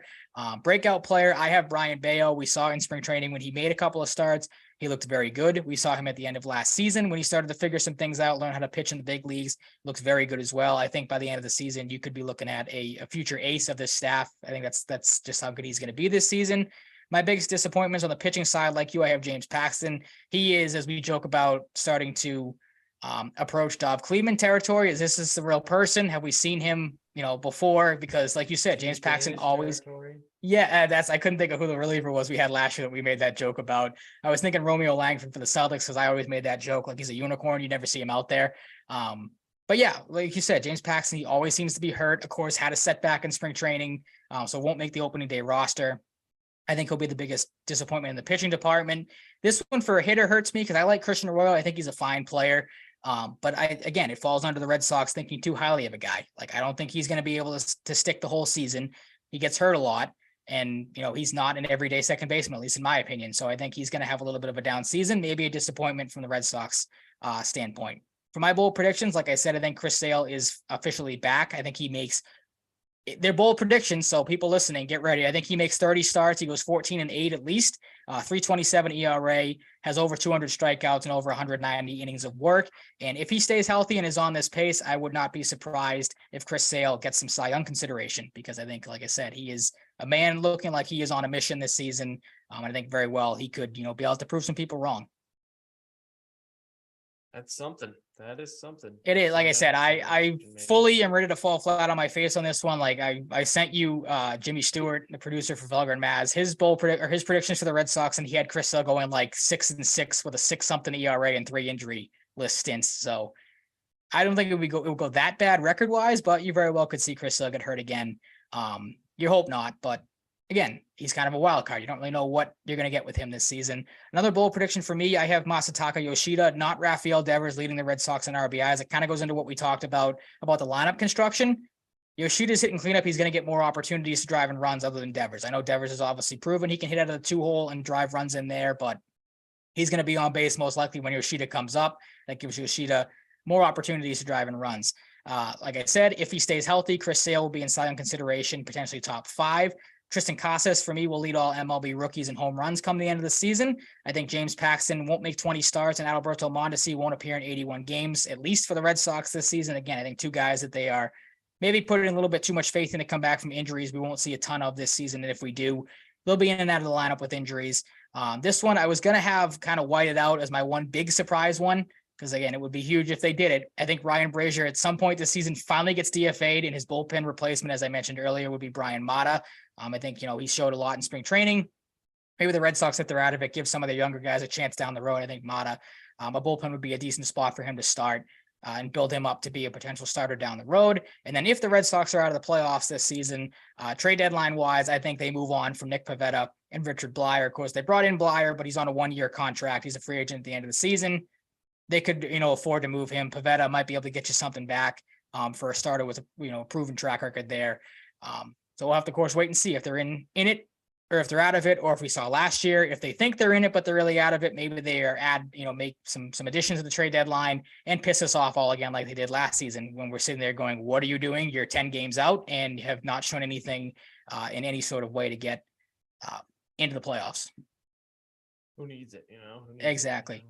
Breakout player, I have Brian Bayo. We saw in spring training when he made a couple of starts, he looked very good. We saw him at the end of last season when he started to figure some things out, learn how to pitch in the big leagues. Looks very good as well. I think by the end of the season, you could be looking at a future ace of this staff. I think that's just how good he's going to be this season. My biggest disappointments on the pitching side, like you, I have James Paxton. He is, as we joke about, starting to approach Dov Cleveland territory. Is this the real person? Have we seen him, before? Because like you said, James Paxton always. Territory. Yeah, I couldn't think of who the reliever was we had last year that we made that joke about. I was thinking Romeo Langford for the Celtics because I always made that joke. Like he's a unicorn. You never see him out there. But yeah, like you said, James Paxton, he always seems to be hurt. Of course, had a setback in spring training, so won't make the opening day roster. I think he'll be the biggest disappointment in the pitching department. This one for a hitter hurts me because I like Christian Arroyo. I think he's a fine player. But it falls under the Red Sox thinking too highly of a guy. Like, I don't think he's going to be able to stick the whole season. He gets hurt a lot. And, he's not an everyday second baseman, at least in my opinion. So I think he's going to have a little bit of a down season, maybe a disappointment from the Red Sox standpoint. For my bold predictions, like I said, I think Chris Sale is officially back. I think he makes they're bold predictions, so people listening, get ready. I think he makes 30 starts. He goes 14-8 at least, 3.27 ERA, has over 200 strikeouts and over 190 innings of work. And if he stays healthy and is on this pace, I would not be surprised if Chris Sale gets some Cy Young consideration because I think, like I said, he is a man looking like he is on a mission this season. I think very well he could, be able to prove some people wrong. That's something. That is something. It is. Like I said, I fully am ready to fall flat on my face on this one. Like I sent you Jimmy Stewart, the producer for Felger and Maz, his predictions for the Red Sox, and he had Chris Sale going like 6-6 with a 6-something ERA and 3 injury list stints. So I don't think it would go that bad record wise, but you very well could see Chris Sale get hurt again. You hope not, but again, he's kind of a wild card. You don't really know what you're going to get with him this season. Another bold prediction for me, I have Masataka Yoshida, not Rafael Devers, leading the Red Sox in RBIs. It kind of goes into what we talked about the lineup construction. Yoshida's hitting cleanup. He's going to get more opportunities to drive and runs other than Devers. I know Devers has obviously proven he can hit out of the 2-hole and drive runs in there, but he's going to be on base most likely when Yoshida comes up. That gives Yoshida more opportunities to drive and runs. Like I said, if he stays healthy, Chris Sale will be in Cy Young consideration, potentially top 5. Tristan Casas, for me, will lead all MLB rookies in home runs come the end of the season. I think James Paxton won't make 20 starts, and Adalberto Mondesi won't appear in 81 games, at least for the Red Sox this season. Again, I think 2 guys that they are maybe putting a little bit too much faith in to come back from injuries. We won't see a ton of this season, and if we do, they'll be in and out of the lineup with injuries. This one, I was going to have kind of whited out as my one big surprise one, because again, it would be huge if they did it. I think Ryan Brazier at some point this season finally gets DFA'd, and his bullpen replacement, as I mentioned earlier, would be Brian Mata. I think, he showed a lot in spring training. Maybe the Red Sox, if they're out of it, give some of their younger guys a chance down the road. I think Mata, a bullpen would be a decent spot for him to start and build him up to be a potential starter down the road. And then if the Red Sox are out of the playoffs this season, trade deadline wise, I think they move on from Nick Pivetta and Richard Blyer. Of course, they brought in Blyer, but he's on a 1-year contract. He's a free agent at the end of the season. They could, afford to move him. Pivetta might be able to get you something back for a starter with a, proven track record there. So we'll have to, of course, wait and see if they're in it or if they're out of it, or if we saw last year, if they think they're in it, but they're really out of it, maybe they are make some additions to the trade deadline and piss us off all again like they did last season when we're sitting there going, what are you doing? You're 10 games out and have not shown anything in any sort of way to get into the playoffs. Who needs it? You know, Exactly.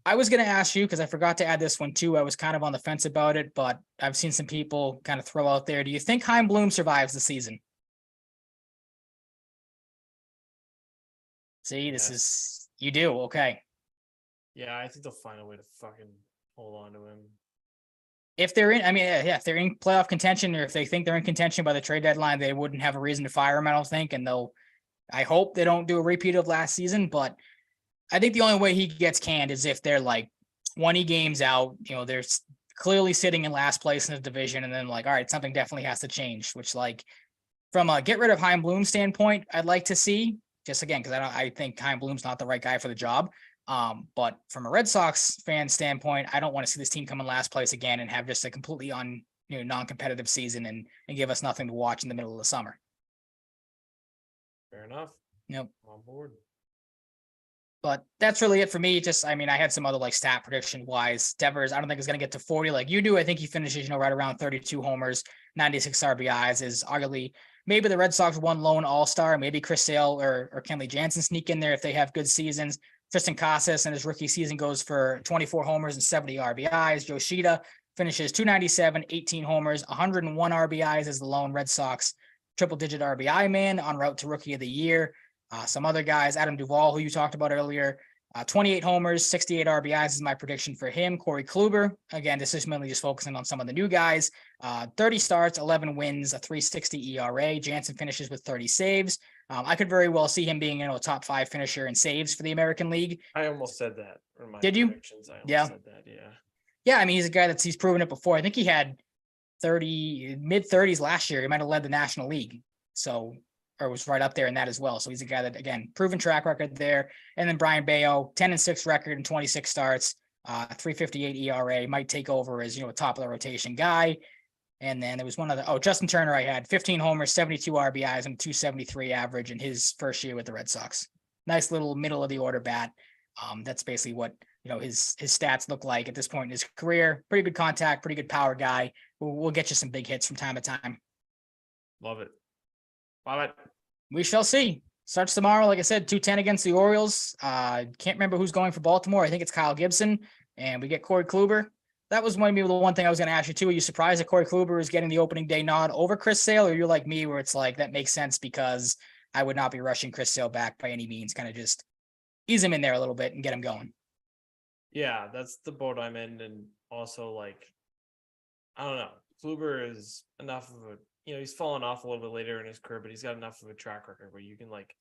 I was going to ask you because I forgot to add this one too. I was kind of on the fence about it, but I've seen some people kind of throw out there. Do you think Heim Bloom survives the season? See, this Yes. is you do okay. Yeah, I think they'll find a way to fucking hold on to him. If they're in, I mean, yeah, if they're in playoff contention, or if they think they're in contention by the trade deadline, they wouldn't have a reason to fire him. I don't think, and they'll. I hope they don't do a repeat of last season, but I think the only way he gets canned is if they're like 20 games out. You know, they're clearly sitting in last place in the division, and then like, all right, something definitely has to change. Which, like, from a get rid of Heim Bloom standpoint, I'd like to see just again because I think Heim Bloom's not the right guy for the job. But from a Red Sox fan standpoint, I don't want to see this team come in last place again and have just a completely non-competitive season and give us nothing to watch in the middle of the summer. Fair enough. Yep. I'm on board. But that's really it for me. Just, I mean, I had some other like stat prediction wise. Devers, I don't think is going to get to 40 like you do. I think he finishes, right around 32 homers, 96 RBIs is arguably maybe the Red Sox one lone all-star. Maybe Chris Sale or Kenley Jansen sneak in there if they have good seasons. Tristan Casas in his rookie season goes for 24 homers and 70 RBIs. Yoshida finishes 297, 18 homers, 101 RBIs as the lone Red Sox triple-digit RBI man en route to Rookie of the Year. Some other guys, Adam Duvall, who you talked about earlier, 28 homers, 68 RBIs is my prediction for him. Corey Kluber, again, this is mainly just focusing on some of the new guys. 30 starts, 11 wins, a 3.60 ERA. Jansen finishes with 30 saves. I could very well see him being, a top 5 finisher in saves for the American League. I almost said that in my Did you? predictions. I almost said that, yeah. Yeah, I mean, he's a guy he's proven it before. I think he had mid-30s last year. He might have led the National League. So, or was right up there in that as well. So he's a guy that, again, proven track record there. And then Brian Bayo, 10-6 record and 26 starts, 3.58 ERA, might take over as, a top of the rotation guy. And then there was one other, Justin Turner, I had 15 homers, 72 RBIs, and 273 average in his first year with the Red Sox. Nice little middle of the order bat. That's basically what, his stats look like at this point in his career. Pretty good contact, pretty good power guy. We'll get you some big hits from time to time. Love it. Love it. We shall see. Starts tomorrow, like I said, 2:10 against the Orioles. Can't remember who's going for Baltimore. I think it's Kyle Gibson, and we get Corey Kluber. That was maybe the one thing I was going to ask you too. Are you surprised that Corey Kluber is getting the opening day nod over Chris Sale, or you're like me, where it's like that makes sense because I would not be rushing Chris Sale back by any means. Kind of just ease him in there a little bit and get him going. Yeah, that's the boat I'm in, and also like, I don't know. Kluber is enough of a, he's fallen off a little bit later in his career, but he's got enough of a track record where you can like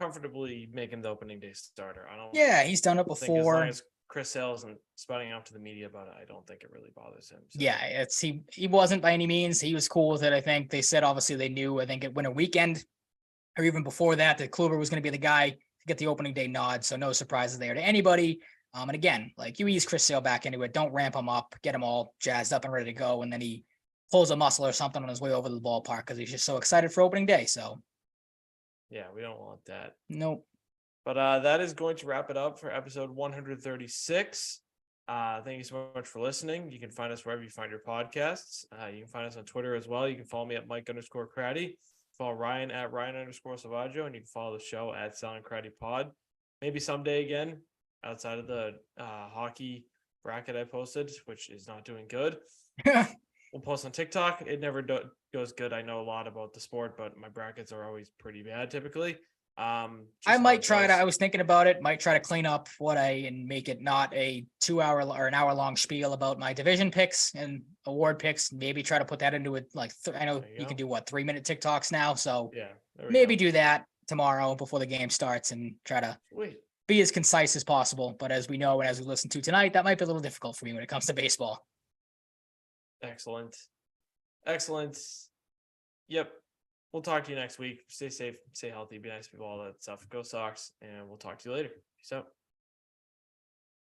comfortably make him the opening day starter. Yeah, he's done it before. As long as Chris Sale isn't spouting out to the media about it, I don't think it really bothers him. So. Yeah, he wasn't by any means. He was cool with it. I think they said obviously they knew. I think at Winter Weekend, or even before that Kluber was going to be the guy to get the opening day nod. So no surprises there to anybody. And again, like you ease Chris Sale back into it. Don't ramp him up. Get him all jazzed up and ready to go, and then he pulls a muscle or something on his way over to the ballpark because he's just so excited for opening day. So, yeah, we don't want that. Nope. But that is going to wrap it up for episode 136. Thank you so much for listening. You can find us wherever you find your podcasts. You can find us on Twitter as well. You can follow me at Mike_Cratty. Follow Ryan at Ryan_Salvaggio, and you can follow the show at Salvaggio and Cratty Pod. Maybe someday again, outside of the hockey bracket I posted, which is not doing good. We'll post on TikTok. It never goes good. I know a lot about the sport, but my brackets are always pretty bad typically. I might try to, I was thinking about it, might try to clean up and make it not a 2 hour or an hour long spiel about my division picks and award picks. Maybe try to put that into it. Like, I know you can do 3-minute TikToks now. So yeah, maybe do that tomorrow before the game starts and try to be as concise as possible. But as we know, and as we listen to tonight, that might be a little difficult for me when it comes to baseball. Excellent. Yep. We'll talk to you next week. Stay safe, stay healthy, be nice people, all that stuff. Go Sox, and we'll talk to you later. Peace out.